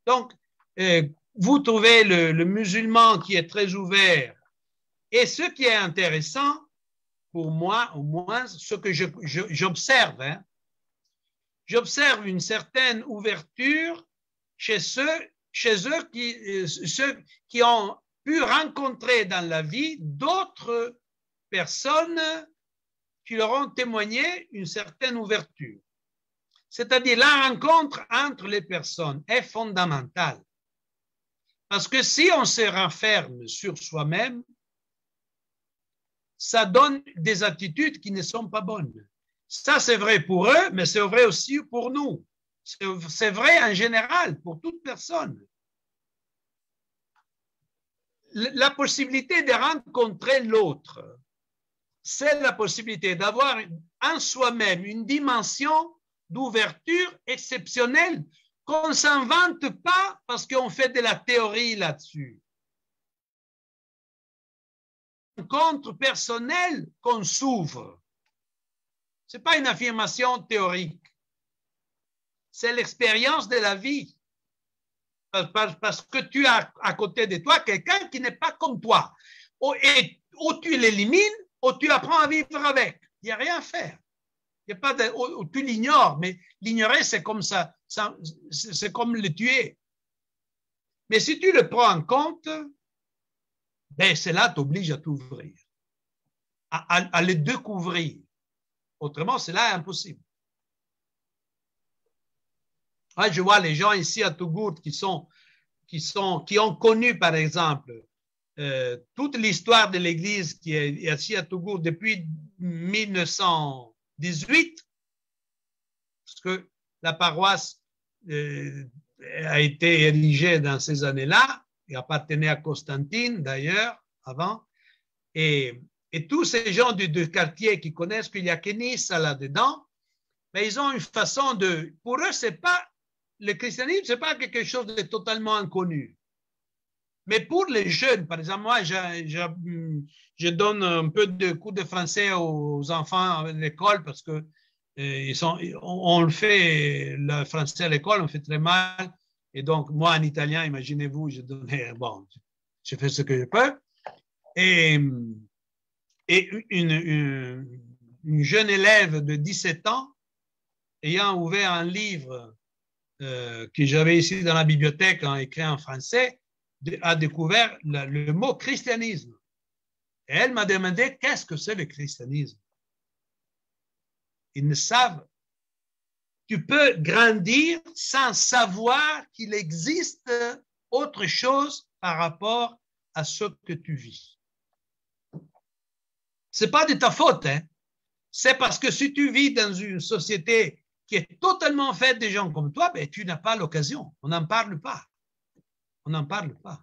Donc, vous trouvez le musulman qui est très ouvert. Et ce qui est intéressant, pour moi, au moins, ce que j'observe, hein, j'observe une certaine ouverture chez ceux qui ont pu rencontrer dans la vie d'autres personnes qui leur ont témoigné une certaine ouverture. C'est-à-dire la rencontre entre les personnes est fondamentale. Parce que si on se renferme sur soi-même, ça donne des attitudes qui ne sont pas bonnes. Ça, c'est vrai pour eux, mais c'est vrai aussi pour nous. C'est vrai en général pour toute personne. La possibilité de rencontrer l'autre, c'est la possibilité d'avoir en soi-même une dimension d'ouverture exceptionnelle qu'on ne s'invente pas parce qu'on fait de la théorie là-dessus. Rencontre personnelle qu'on s'ouvre. Ce n'est pas une affirmation théorique. C'est l'expérience de la vie. Parce que tu as à côté de toi quelqu'un qui n'est pas comme toi. Ou tu l'élimines, ou tu apprends à vivre avec. Il n'y a rien à faire. Il y a pas ou tu l'ignores, mais l'ignorer, c'est comme ça, c'est comme le tuer. Mais si tu le prends en compte, ben cela t'oblige à t'ouvrir, à le découvrir. Autrement, cela est impossible. Je vois les gens ici à Tougourt qui ont connu, par exemple, toute l'histoire de l'Église qui est ici à Tougourt depuis 1918, parce que la paroisse a été érigée dans ces années-là, et appartenait à Constantine d'ailleurs, avant, et tous ces gens du quartier qui connaissent qu'il n'y a que Nice là-dedans, mais ils ont une façon de... Pour eux, c'est pas... Le christianisme, c'est pas quelque chose de totalement inconnu. Mais pour les jeunes, par exemple, moi, je donne un peu de cours de français aux enfants à l'école parce que on le fait, le français à l'école, on fait très mal. Et donc, moi, en italien, imaginez-vous, je fais ce que je peux. Et une jeune élève de 17 ans, ayant ouvert un livre que j'avais ici dans la bibliothèque, écrit en français, a découvert le mot christianisme. Et elle m'a demandé qu'est-ce que c'est le christianisme. Ils ne savent. Tu peux grandir sans savoir qu'il existe autre chose par rapport à ce que tu vis. C'est pas de ta faute, hein. C'est parce que si tu vis dans une société qui est totalement faite de gens comme toi, ben, tu n'as pas l'occasion. On n'en parle pas. On n'en parle pas.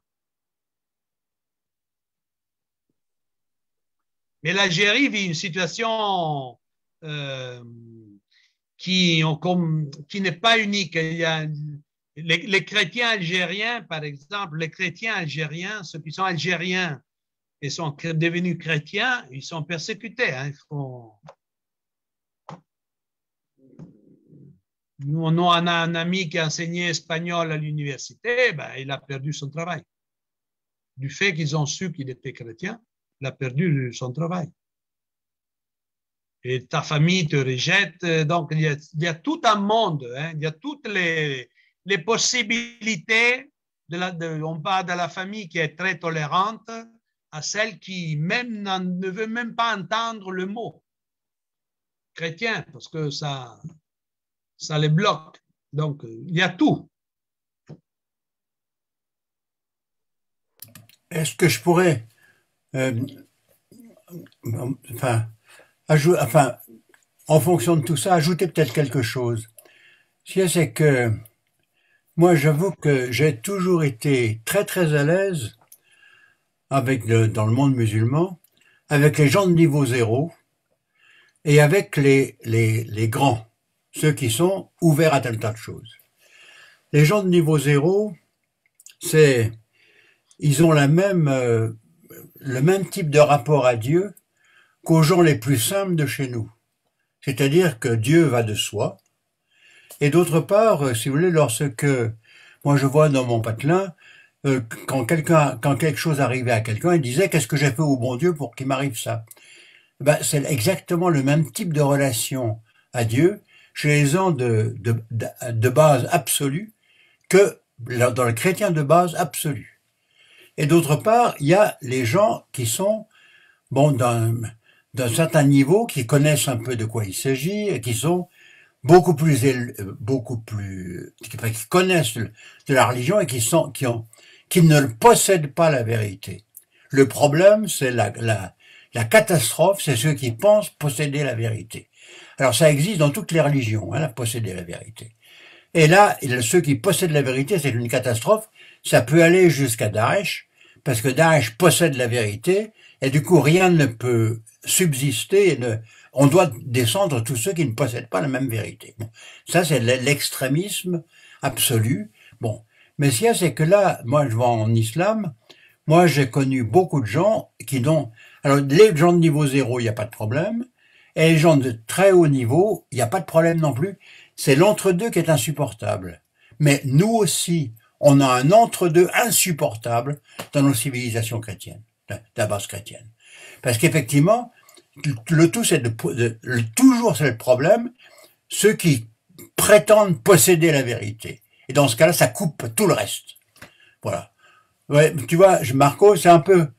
Mais l'Algérie vit une situation qui n'est pas unique. Il y a les chrétiens algériens, par exemple, les chrétiens algériens, ceux qui sont algériens et sont devenus chrétiens, ils sont persécutés. Hein. Nous, on a un ami qui a enseigné espagnol à l'université, ben, il a perdu son travail. Du fait qu'ils ont su qu'il était chrétien, il a perdu son travail. Et ta famille te rejette. Donc, il y a tout un monde. Hein, il y a toutes les possibilités. On parle de la famille qui est très tolérante à celle qui même ne veut même pas entendre le mot chrétien parce que ça les bloque. Donc, il y a tout. Est-ce que je pourrais, en fonction de tout ça, ajouter peut-être quelque chose? C'est que moi, j'avoue que j'ai toujours été très très à l'aise dans le monde musulman, avec les gens de niveau 0 et avec les grands, ceux qui sont ouverts à tel tas de choses. Les gens de niveau 0, ils ont le même type de rapport à Dieu qu'aux gens les plus simples de chez nous. C'est-à-dire que Dieu va de soi. Et d'autre part, si vous voulez, lorsque moi je vois dans mon patelin, quand quelque chose arrivait à quelqu'un, il disait qu'est-ce que j'ai fait au bon Dieu pour qu'il m'arrive ça? Ben, c'est exactement le même type de relation à Dieu chez les gens de base absolue que dans le chrétien de base absolue. Et d'autre part, il y a les gens qui sont d'un certain niveau, qui connaissent un peu de quoi il s'agit et qui sont qui connaissent de la religion et qui ne possèdent pas la vérité. Le problème, c'est la catastrophe, c'est ceux qui pensent posséder la vérité. Alors ça existe dans toutes les religions, hein, posséder la vérité. Et là, ceux qui possèdent la vérité, c'est une catastrophe. Ça peut aller jusqu'à Daesh, parce que Daesh possède la vérité, et du coup rien ne peut subsister. On doit descendre tous ceux qui ne possèdent pas la même vérité. Bon, ça c'est l'extrémisme absolu. Bon, mais ce qu'il y a, c'est que là, moi je vais en islam, moi j'ai connu beaucoup de gens qui n'ont... Alors les gens de niveau 0, il n'y a pas de problème, et les gens de très haut niveau, il n'y a pas de problème non plus. C'est l'entre-deux qui est insupportable. Mais nous aussi, on a un entre-deux insupportable dans nos civilisations chrétiennes, de la base chrétienne. Parce qu'effectivement, le tout, toujours c'est le problème, ceux qui prétendent posséder la vérité. Et dans ce cas-là, ça coupe tout le reste. Voilà. Ouais, tu vois, Marco, c'est un peu,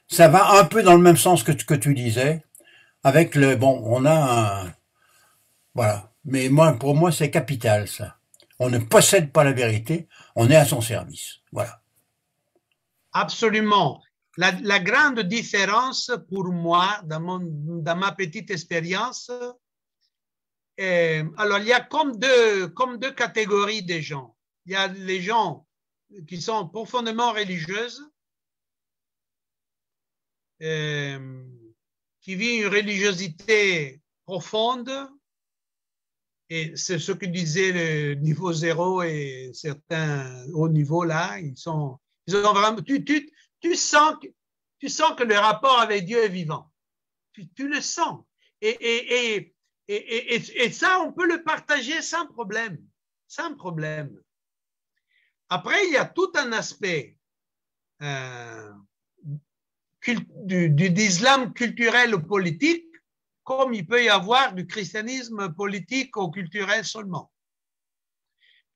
ça va un peu dans le même sens que tu disais, avec on a voilà. Mais pour moi, c'est capital, ça. On ne possède pas la vérité, on est à son service. Voilà. Absolument. La grande différence pour moi, dans ma petite expérience, alors il y a comme deux catégories de gens. Il y a les gens qui sont profondément religieuses, qui vivent une religiosité profonde, Et c'est ce que disait le niveau 0 et certains hauts niveaux là, ils ont vraiment, tu sens que le rapport avec Dieu est vivant. Tu le sens. Et ça, on peut le partager sans problème. Sans problème. Après, il y a tout un aspect d'islam culturel ou politique, comme il peut y avoir du christianisme politique ou culturel seulement.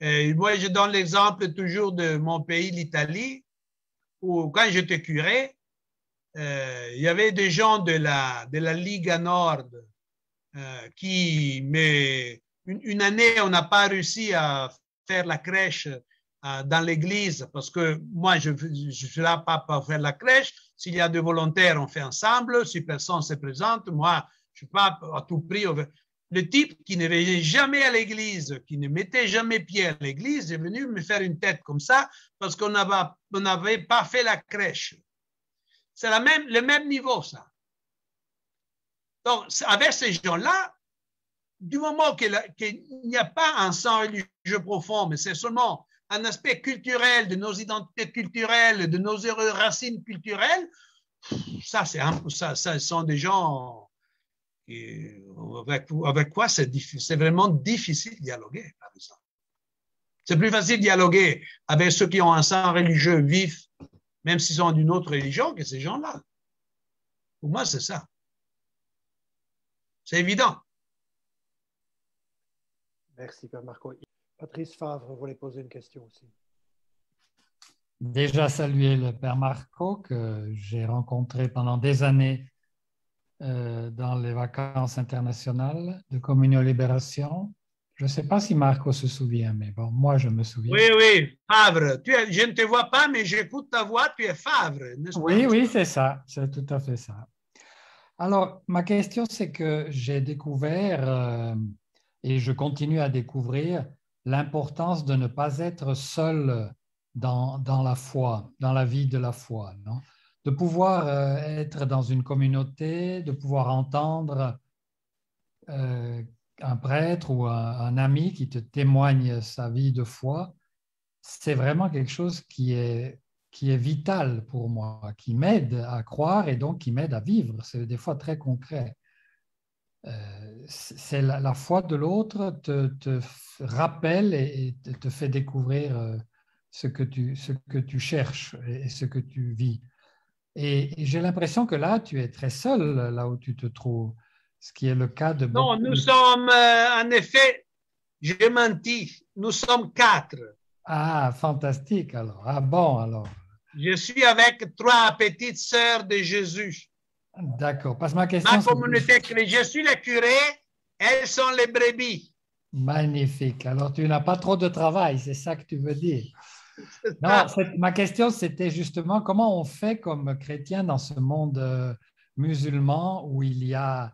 Moi, je donne l'exemple toujours de mon pays, l'Italie, où quand j'étais curé, il y avait des gens de la Liga Nord qui, mais une année, on n'a pas réussi à faire la crèche dans l'église parce que moi, je suis là pas pour faire la crèche. S'il y a des volontaires, on fait ensemble. Si personne se présente, moi, je ne suis pas à tout prix. Le type qui ne venait jamais à l'église, qui ne mettait jamais pied à l'église, est venu me faire une tête comme ça parce qu'on n'avait pas fait la crèche. C'est le même niveau, ça. Donc, avec ces gens-là, du moment qu'il n'y a pas un sens religieux profond, mais c'est seulement un aspect culturel de nos identités culturelles, de nos racines culturelles, ça sont des gens avec quoi c'est vraiment difficile de dialoguer, par exemple. C'est plus facile de dialoguer avec ceux qui ont un sens religieux vif, même s'ils sont d'une autre religion, que ces gens-là. Pour moi, c'est ça. C'est évident. Merci, Père Marco. Patrice Favre voulait poser une question aussi. Déjà saluer le Père Marco que j'ai rencontré pendant des années dans les vacances internationales de Communion Libération. Je ne sais pas si Marco se souvient, mais bon, moi je me souviens. Oui, Favre. Je ne te vois pas, mais j'écoute ta voix, tu es Favre, n'est-ce pas? Oui, c'est ça, c'est tout à fait ça. Alors, ma question, c'est que j'ai découvert, et je continue à découvrir, l'importance de ne pas être seul dans la foi, dans la vie de la foi, non? De pouvoir être dans une communauté, de pouvoir entendre un prêtre ou un ami qui te témoigne sa vie de foi, c'est vraiment quelque chose qui est vital pour moi, qui m'aide à croire et donc qui m'aide à vivre. C'est des fois très concret. C'est la foi de l'autre te rappelle et te fait découvrir ce que tu cherches et ce que tu vis. Et j'ai l'impression que là, tu es très seul, là où tu te trouves, ce qui est le cas de beaucoup. Non, nous sommes, en effet, j'ai menti, nous sommes 4. Ah, fantastique alors. Ah bon, alors. Je suis avec 3 petites sœurs de Jésus. D'accord, parce que ma question... Ma communauté, je suis le curé, elles sont les brebis. Magnifique. Alors, tu n'as pas trop de travail, c'est ça que tu veux dire. Non, ma question, c'était justement comment on fait comme chrétien dans ce monde musulman où il y a,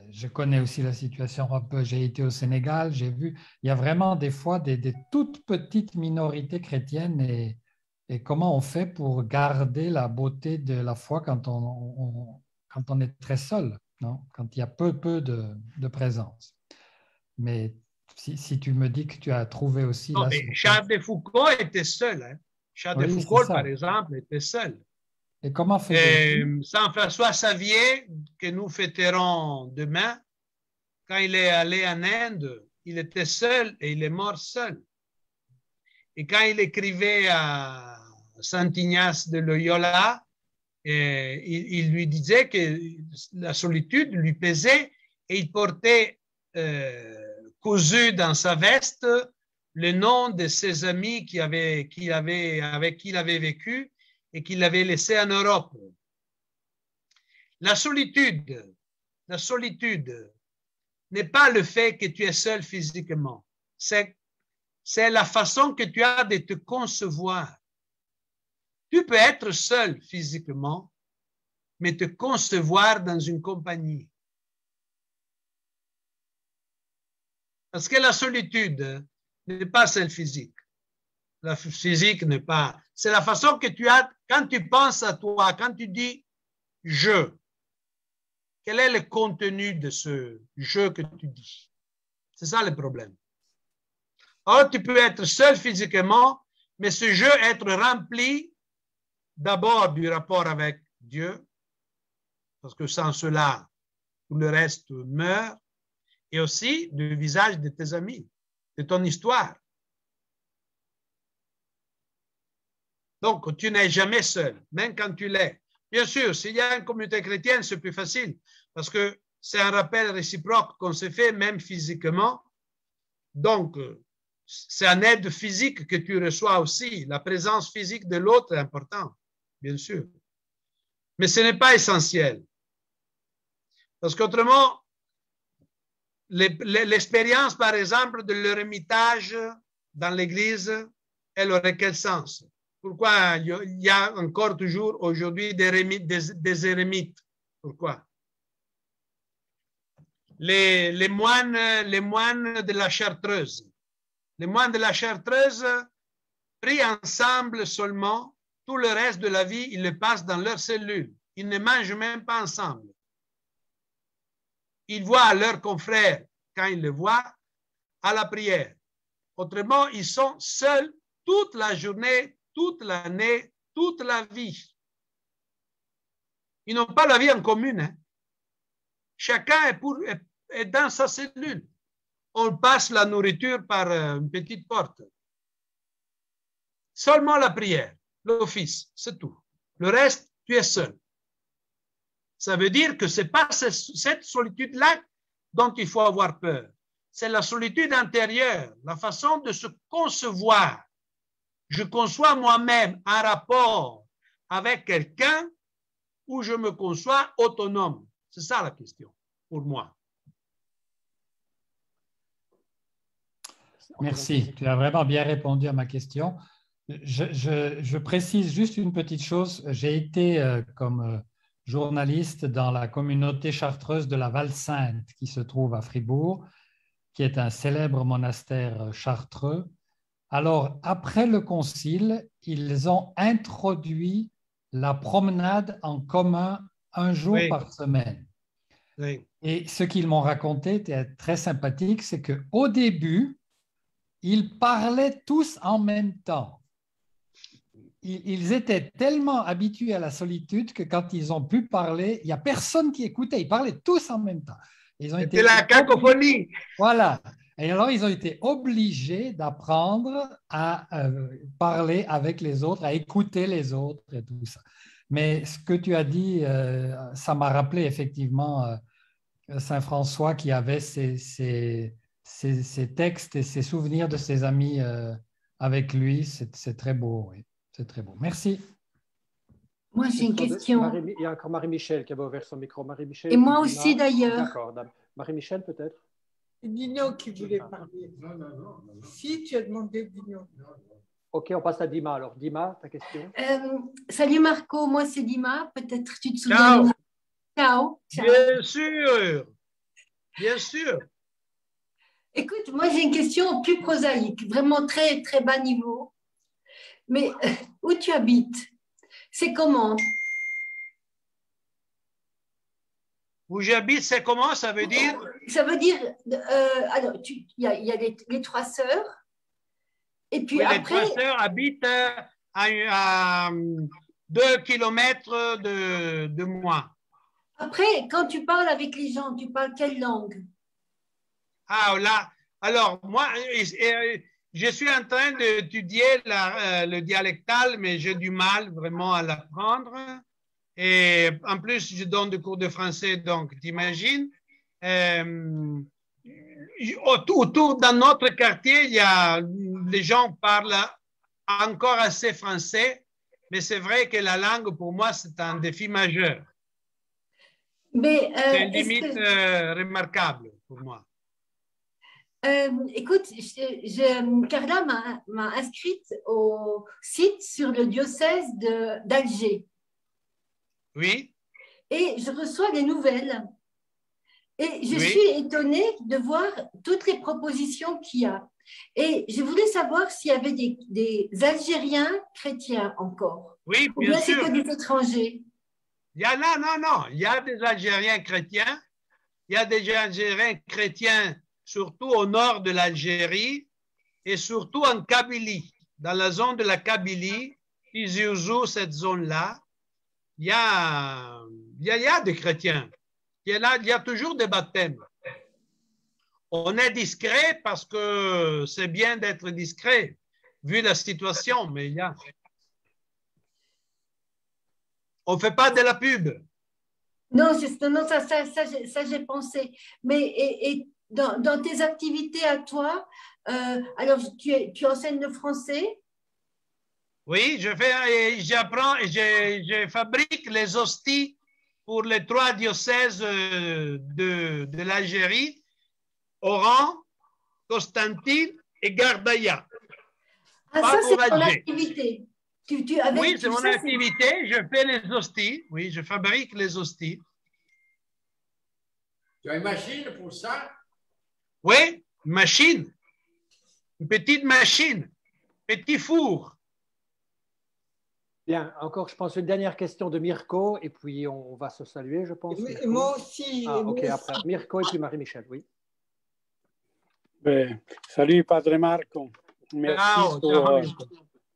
je connais aussi la situation un peu, j'ai été au Sénégal, j'ai vu, il y a vraiment des fois des toutes petites minorités chrétiennes et comment on fait pour garder la beauté de la foi quand on est très seul, non? Quand il y a peu de présence. Mais si tu me dis que tu as trouvé aussi... Non, mais Charles de Foucault était seul. Hein? Charles de Foucault, par exemple, était seul. Et comment faisait-il? Saint François Xavier, que nous fêterons demain, quand il est allé en Inde, il était seul et il est mort seul. Et quand il écrivait à Saint Ignace de Loyola, il lui disait que la solitude lui pesait et il portait cousu dans sa veste le nom de ses amis avec qui il avait vécu et qu'il avait laissé en Europe. La solitude n'est pas le fait que tu es seul physiquement, c'est la façon que tu as de te concevoir. Tu peux être seul physiquement, mais te concevoir dans une compagnie. Parce que la solitude n'est pas celle physique. La physique n'est pas... C'est la façon que tu as, quand tu penses à toi, quand tu dis « je », quel est le contenu de ce « je » que tu dis? C'est ça le problème. Or, tu peux être seul physiquement, mais ce jeu être rempli d'abord du rapport avec Dieu, parce que sans cela, tout le reste meurt, et aussi du visage de tes amis, de ton histoire. Donc, tu n'es jamais seul, même quand tu l'es. Bien sûr, s'il y a une communauté chrétienne, c'est plus facile, parce que c'est un rappel réciproque qu'on se fait, même physiquement. Donc, c'est un aide physique que tu reçois aussi. La présence physique de l'autre est importante, bien sûr. Mais ce n'est pas essentiel. Parce qu'autrement, l'expérience, par exemple, de l'ermitage dans l'Église, elle aurait quel sens? Pourquoi il y a encore toujours aujourd'hui des ermites? Pourquoi? Les moines de la Chartreuse. Les moines de la Chartreuse prient ensemble seulement. Tout le reste de la vie, ils le passent dans leur cellule. Ils ne mangent même pas ensemble. Ils voient leurs confrères, quand ils le voient, à la prière. Autrement, ils sont seuls toute la journée, toute l'année, toute la vie. Ils n'ont pas la vie en commune. Hein. Chacun est dans sa cellule. On passe la nourriture par une petite porte. Seulement la prière, l'office, c'est tout. Le reste, tu es seul. Ça veut dire que ce n'est pas cette solitude-là dont il faut avoir peur. C'est la solitude intérieure, la façon de se concevoir. Je conçois moi-même un rapport avec quelqu'un où je me conçois autonome. C'est ça la question pour moi. Merci, tu as vraiment bien répondu à ma question. Je précise juste une petite chose. J'ai été comme journaliste dans la communauté chartreuse de la Val-Sainte qui se trouve à Fribourg, qui est un célèbre monastère chartreux. Alors, après le concile, ils ont introduit la promenade en commun un jour par semaine. Oui. Et ce qu'ils m'ont raconté était très sympathique, c'est qu'au début, ils parlaient tous en même temps. Ils étaient tellement habitués à la solitude que quand ils ont pu parler, il n'y a personne qui écoutait. Ils parlaient tous en même temps. C'était la cacophonie. Voilà. Et alors, ils ont été obligés d'apprendre à parler avec les autres, à écouter les autres et tout ça. Mais ce que tu as dit, ça m'a rappelé effectivement Saint François qui avait ses textes et ses souvenirs de ses amis avec lui. C'est très beau, oui. C'est très beau. Merci. Moi, j'ai une question. Il y a encore Marie-Michel qui avait ouvert son micro. Marie-Michel. Et moi aussi, d'ailleurs. D'accord. Marie-Michel, peut-être? C'est Dino qui voulait parler. Non. Si, tu as demandé Dino. Ok, on passe à Dima. Alors, Dima, ta question? Salut Marco, moi c'est Dima. Peut-être tu te souviens. Ciao. Bien sûr. Bien sûr. Écoute, moi j'ai une question plus prosaïque, vraiment très, très bas niveau. Mais où tu habites? C'est comment? Où j'habite, c'est comment? Ça veut dire? Ça veut dire, alors, il y a les trois sœurs. Et puis oui, après, les trois sœurs habitent à 2 kilomètres de moi. Après, quand tu parles avec les gens, tu parles quelle langue? Ah, là, alors, moi, je suis en train d'étudier le dialectal, mais j'ai du mal vraiment à l'apprendre. Et en plus, je donne des cours de français, donc t'imagines. Autour dans notre quartier, les gens parlent encore assez français, mais c'est vrai que la langue, pour moi, c'est un défi majeur. Mais c'est une limite remarquable pour moi. Écoute, Carla m'a inscrite au site sur le diocèse d'Alger. Oui. Et je reçois des nouvelles. Et je suis étonnée de voir toutes les propositions qu'il y a. Et je voulais savoir s'il y avait des Algériens chrétiens encore. Oui, bien sûr. C'est que des étrangers. Il y a, non. Il y a des Algériens chrétiens. Il y a des Algériens chrétiens surtout au nord de l'Algérie et surtout en Kabylie. Dans la zone de la Kabylie, Tizi Ouzou, cette zone-là, il y a des chrétiens. Il y a toujours des baptêmes. On est discret parce que c'est bien d'être discret, vu la situation, mais on ne fait pas de la pub. Non, ça j'ai pensé. Mais et dans tes activités à toi, alors tu enseignes le français? Oui, j'apprends et je fabrique les hosties pour les 3 diocèses de l'Algérie, Oran, Constantine et Gardaïa. Ah, ça c'est ton activité. Oui, c'est mon activité. Je fais les hosties. Oui, je fabrique les hosties. Tu as une machine pour ça? Oui, une machine. Une petite machine. Petit four. Bien, encore, je pense, une dernière question de Mirko, et puis on va se saluer, je pense. Et moi aussi. Ah, ok, après. Mirko et puis Marie-Michel, oui. Salut, Padre Marco.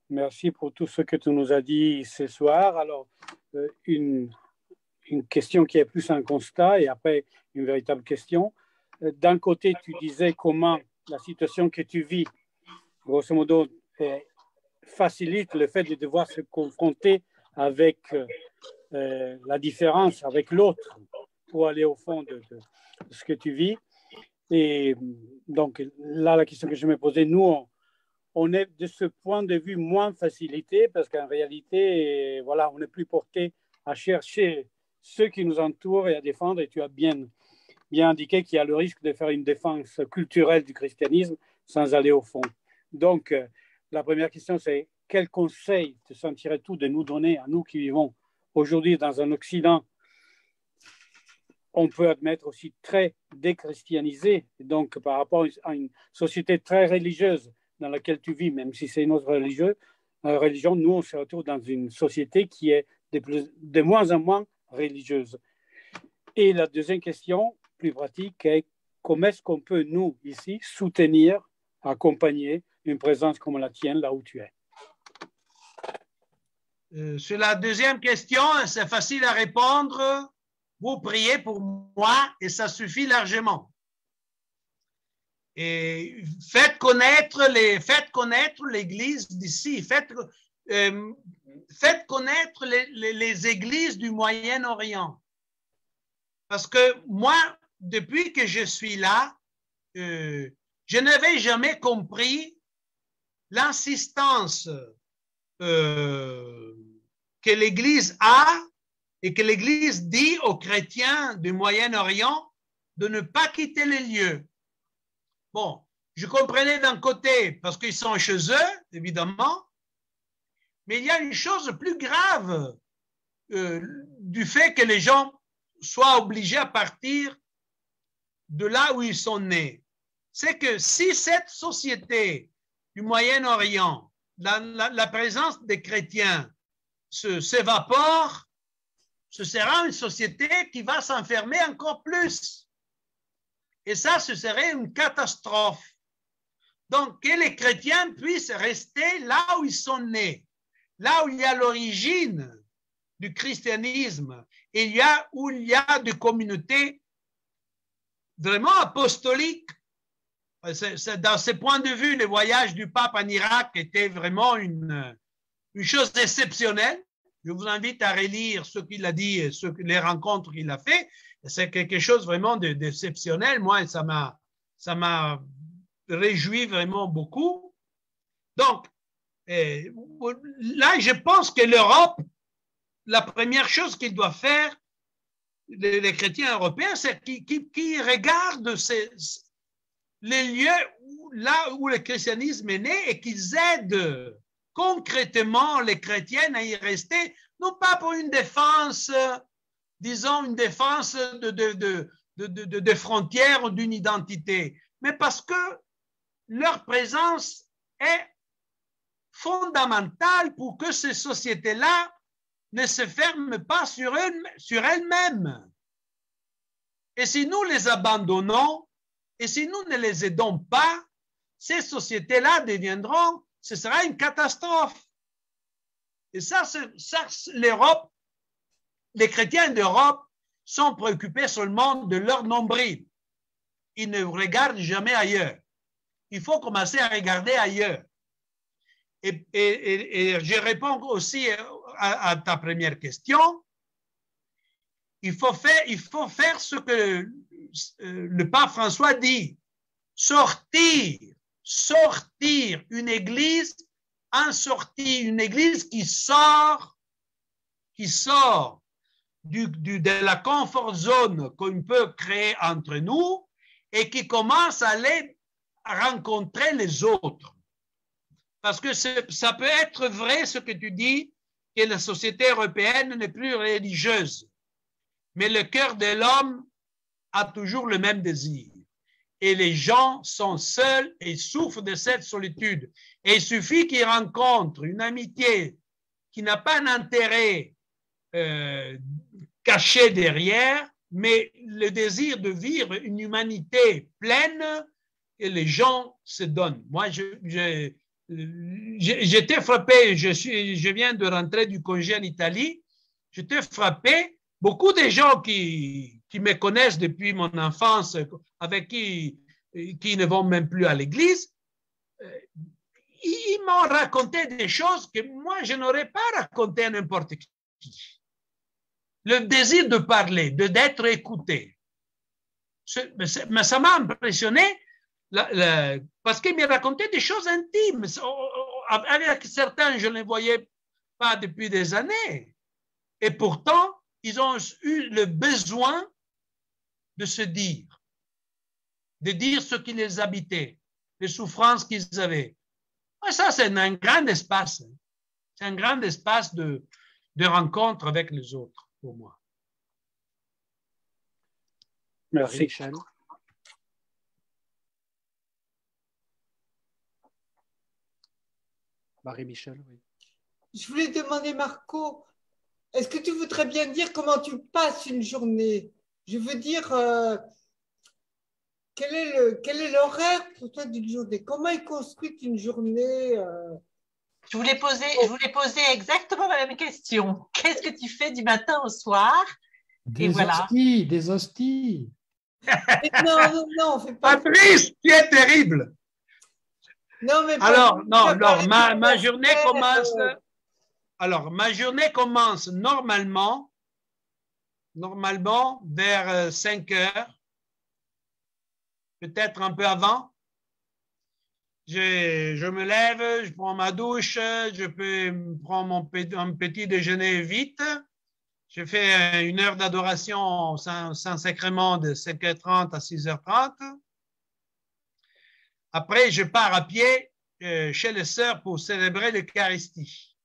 Merci pour tout ce que tu nous as dit ce soir. Alors, une question qui est plus un constat et après une véritable question. D'un côté, tu disais comment la situation que tu vis, grosso modo, facilite le fait de devoir se confronter avec la différence, avec l'autre, pour aller au fond de ce que tu vis. Et donc, là, la question que je me posais, nous, on est de ce point de vue moins facilité parce qu'en réalité, voilà, on n'est plus porté à chercher ceux qui nous entourent et à défendre. Et tu as bien indiqué qu'il y a le risque de faire une défense culturelle du christianisme sans aller au fond. Donc, la première question, c'est quel conseil te sentirais-tu de nous donner à nous qui vivons aujourd'hui dans un Occident, on peut admettre aussi très déchristianisé, donc par rapport à une société très religieuse dans laquelle tu vis, même si c'est une autre religion, nous on se retrouve dans une société qui est de moins en moins religieuse. Et la deuxième question, plus pratique, est comment est-ce qu'on peut, nous, ici, soutenir, accompagner une présence comme la tienne là où tu es? Sur la deuxième question, c'est facile à répondre. Vous priez pour moi et ça suffit largement. Et faites connaître l'Église d'ici. Faites connaître les églises du Moyen-Orient. Parce que moi, depuis que je suis là, je n'avais jamais compris l'insistance que l'Église a et que l'Église dit aux chrétiens du Moyen-Orient de ne pas quitter les lieux. Bon, je comprenais d'un côté parce qu'ils sont chez eux, évidemment, mais il y a une chose plus grave du fait que les gens soient obligés à partir de là où ils sont nés. C'est que si cette société du Moyen-Orient, la présence des chrétiens s'évapore, ce sera une société qui va s'enfermer encore plus. Et ça, ce serait une catastrophe. Donc, que les chrétiens puissent rester là où ils sont nés, là où il y a l'origine du christianisme, et où il y a des communautés vraiment apostoliques. Dans ce point de vue, le voyage du pape en Irak était vraiment une chose exceptionnelle. Je vous invite à relire ce qu'il a dit, les rencontres qu'il a fait. C'est quelque chose vraiment d'exceptionnel. Moi, ça m'a réjoui vraiment beaucoup. Donc, là, je pense que l'Europe, la première chose qu'il doit faire, les chrétiens européens, c'est qu'ils regardent les lieux là où le christianisme est né et qu'ils aident concrètement les chrétiens à y rester, non pas pour une défense, disons une défense de frontières ou d'une identité, mais parce que leur présence est fondamentale pour que ces sociétés-là ne se ferment pas sur elles-mêmes. Et si nous les abandonnons, Et si nous ne les aidons pas, ces sociétés-là deviendront, ce sera une catastrophe. Et ça l'Europe, les chrétiens d'Europe sont préoccupés seulement de leur nombril. Ils ne regardent jamais ailleurs. Il faut commencer à regarder ailleurs. Et je réponds aussi à ta première question. Il faut faire ce que le pape François dit. Sortir une église une église qui sort de la comfort zone qu'on peut créer entre nous et qui commence à aller rencontrer les autres. Parce que ça peut être vrai ce que tu dis, que la société européenne n'est plus religieuse, mais le cœur de l'homme a toujours le même désir. Et les gens sont seuls et souffrent de cette solitude. Et il suffit qu'ils rencontrent une amitié qui n'a pas un intérêt caché derrière, mais le désir de vivre une humanité pleine, et les gens se donnent. Moi, j'étais frappé, je viens de rentrer du congé en Italie, j'étais frappé, beaucoup de gens qui me connaissent depuis mon enfance, avec qui ne vont même plus à l'église, ils m'ont raconté des choses que moi, je n'aurais pas raconté à n'importe qui. Le désir de parler, d'être écouté. Mais ça m'a impressionné parce qu'ils me racontaient des choses intimes. Avec certains, je ne les voyais pas depuis des années. Et pourtant, ils ont eu le besoin de se dire, de dire ce qui les habitait, les souffrances qu'ils avaient. Et ça, c'est un grand espace. C'est un grand espace de rencontre avec les autres, pour moi. Merci. Michel. Marie-Michel, oui. Je voulais demander, Marco, est-ce que tu voudrais bien dire comment tu passes une journée? Je veux dire, quel est l'horaire pour toi d'une journée? Comment est construite une journée? Je voulais poser exactement la même question. Qu'est-ce que tu fais du matin au soir? Des hosties. Non, fais pas. Patrice, tu es terrible. Non, mais alors, ma journée commence. Alors, ma journée commence normalement vers 5 heures, peut-être un peu avant. Je me lève, je prends ma douche, je peux prendre un petit déjeuner vite. Je fais 1 heure d'adoration Saint-Sacrement de 5h30 à 6h30. Après, je pars à pied chez les sœurs pour célébrer l'Eucharistie.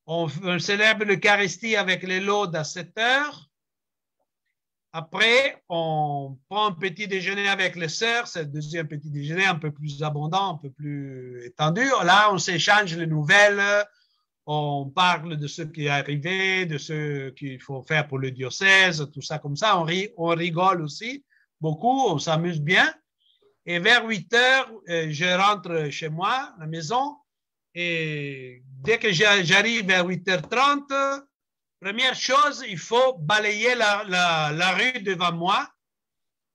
On célèbre l'Eucharistie avec les laudes à 7 heures. Après, on prend un petit déjeuner avec les sœurs. C'est le deuxième petit déjeuner un peu plus abondant, un peu plus étendu. Là, on s'échange les nouvelles. On parle de ce qui est arrivé, de ce qu'il faut faire pour le diocèse, tout ça comme ça. On rigole aussi beaucoup, on s'amuse bien. Et vers 8 heures, je rentre chez moi, à la maison. Et dès que j'arrive vers 8h30, première chose, il faut balayer la rue devant moi.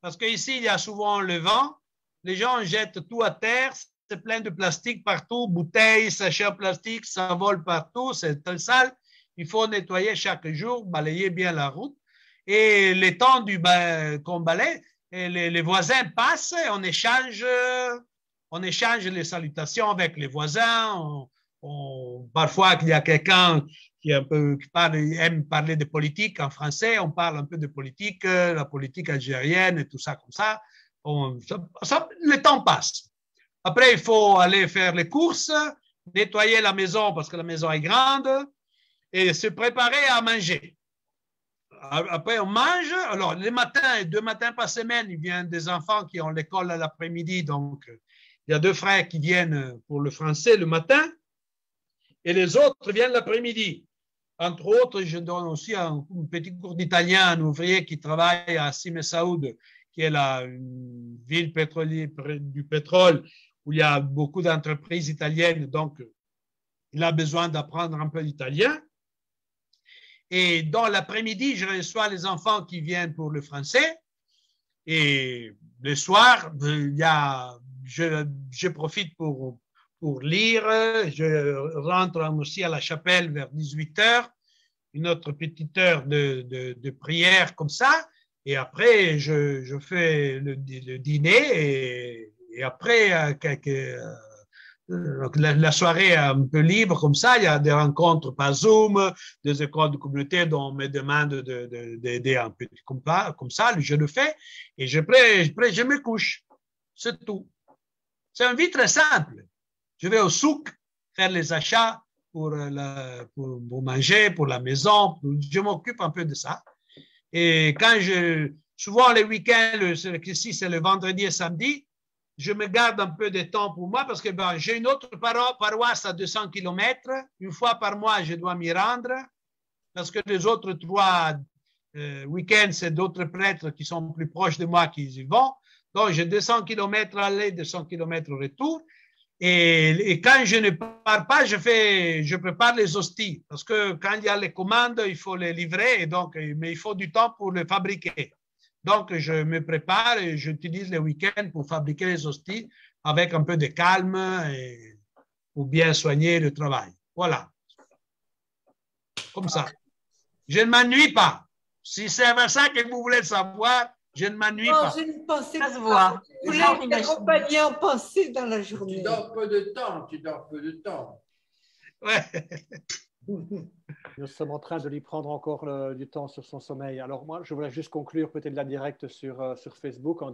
Parce qu'ici, il y a souvent le vent. Les gens jettent tout à terre. C'est plein de plastique partout, bouteilles, sachets en plastique, ça vole partout, c'est très sale. Il faut nettoyer chaque jour, balayer bien la route. Et le temps qu'on balaye, les voisins passent, on échange les salutations avec les voisins. Parfois, il y a quelqu'un qui aime parler de politique en français, on parle un peu de politique, la politique algérienne et tout ça comme ça. Le temps passe. Après, il faut aller faire les courses, nettoyer la maison parce que la maison est grande et se préparer à manger. Après, on mange. Alors, les matins, 2 matins par semaine, il vient des enfants qui ont l'école à l'après-midi. Donc, il y a 2 frères qui viennent pour le français le matin et les autres viennent l'après-midi. Entre autres, je donne aussi un petit cours d'italien à un ouvrier qui travaille à Simessaoud, qui est une ville pétrolière du pétrole, où il y a beaucoup d'entreprises italiennes, donc il a besoin d'apprendre un peu l'italien. Et dans l'après-midi, je reçois les enfants qui viennent pour le français. Et le soir, je profite pour lire. Je rentre aussi à la chapelle vers 18h, une autre petite heure de prière comme ça. Et après, je fais le dîner. Et après, la soirée est un peu libre comme ça. Il y a des rencontres par Zoom, des écoles de communauté dont on me demande d'aider un peu comme ça. Je le fais et je me couche. C'est tout. C'est une vie très simple. Je vais au souk faire les achats pour manger, pour la maison. Je m'occupe un peu de ça. Et souvent les week-ends, ici c'est le vendredi et samedi, je me garde un peu de temps pour moi parce que j'ai une autre paroisse à 200 km. Une fois par mois, je dois m'y rendre parce que les autres 3 week-ends, c'est d'autres prêtres qui sont plus proches de moi qui y vont. Donc, j'ai 200 km aller, 200 km retour. Et quand je ne pars pas, je prépare les hosties parce que quand il y a les commandes, il faut les livrer, mais il faut du temps pour les fabriquer. Donc, je me prépare et j'utilise les week-ends pour fabriquer les hosties avec un peu de calme pour bien soigner le travail. Voilà. Comme ça. Je ne m'ennuie pas. Si c'est ça que vous voulez savoir, je ne m'ennuie pas. Je ne pensais Ça se pas. voit. Vous voulez t'accompagner en pensée dans la journée. Tu dors peu de temps. Ouais. Nous sommes en train de lui prendre encore du temps sur son sommeil. Alors moi, je voulais juste conclure peut-être la directe sur Facebook en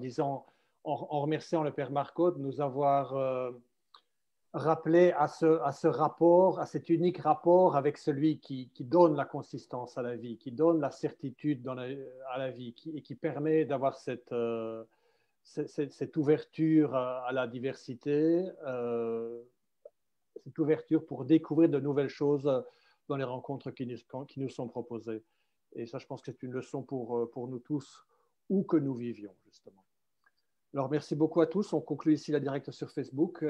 remerciant le Père Marco de nous avoir rappelé à ce rapport, à cet unique rapport avec celui qui donne la consistance à la vie, qui donne la certitude à la vie et qui permet d'avoir cette ouverture à la diversité, cette ouverture pour découvrir de nouvelles choses dans les rencontres qui nous sont proposées. Et ça, je pense que c'est une leçon pour nous tous, où que nous vivions, justement. Alors, merci beaucoup à tous. On conclut ici la directe sur Facebook.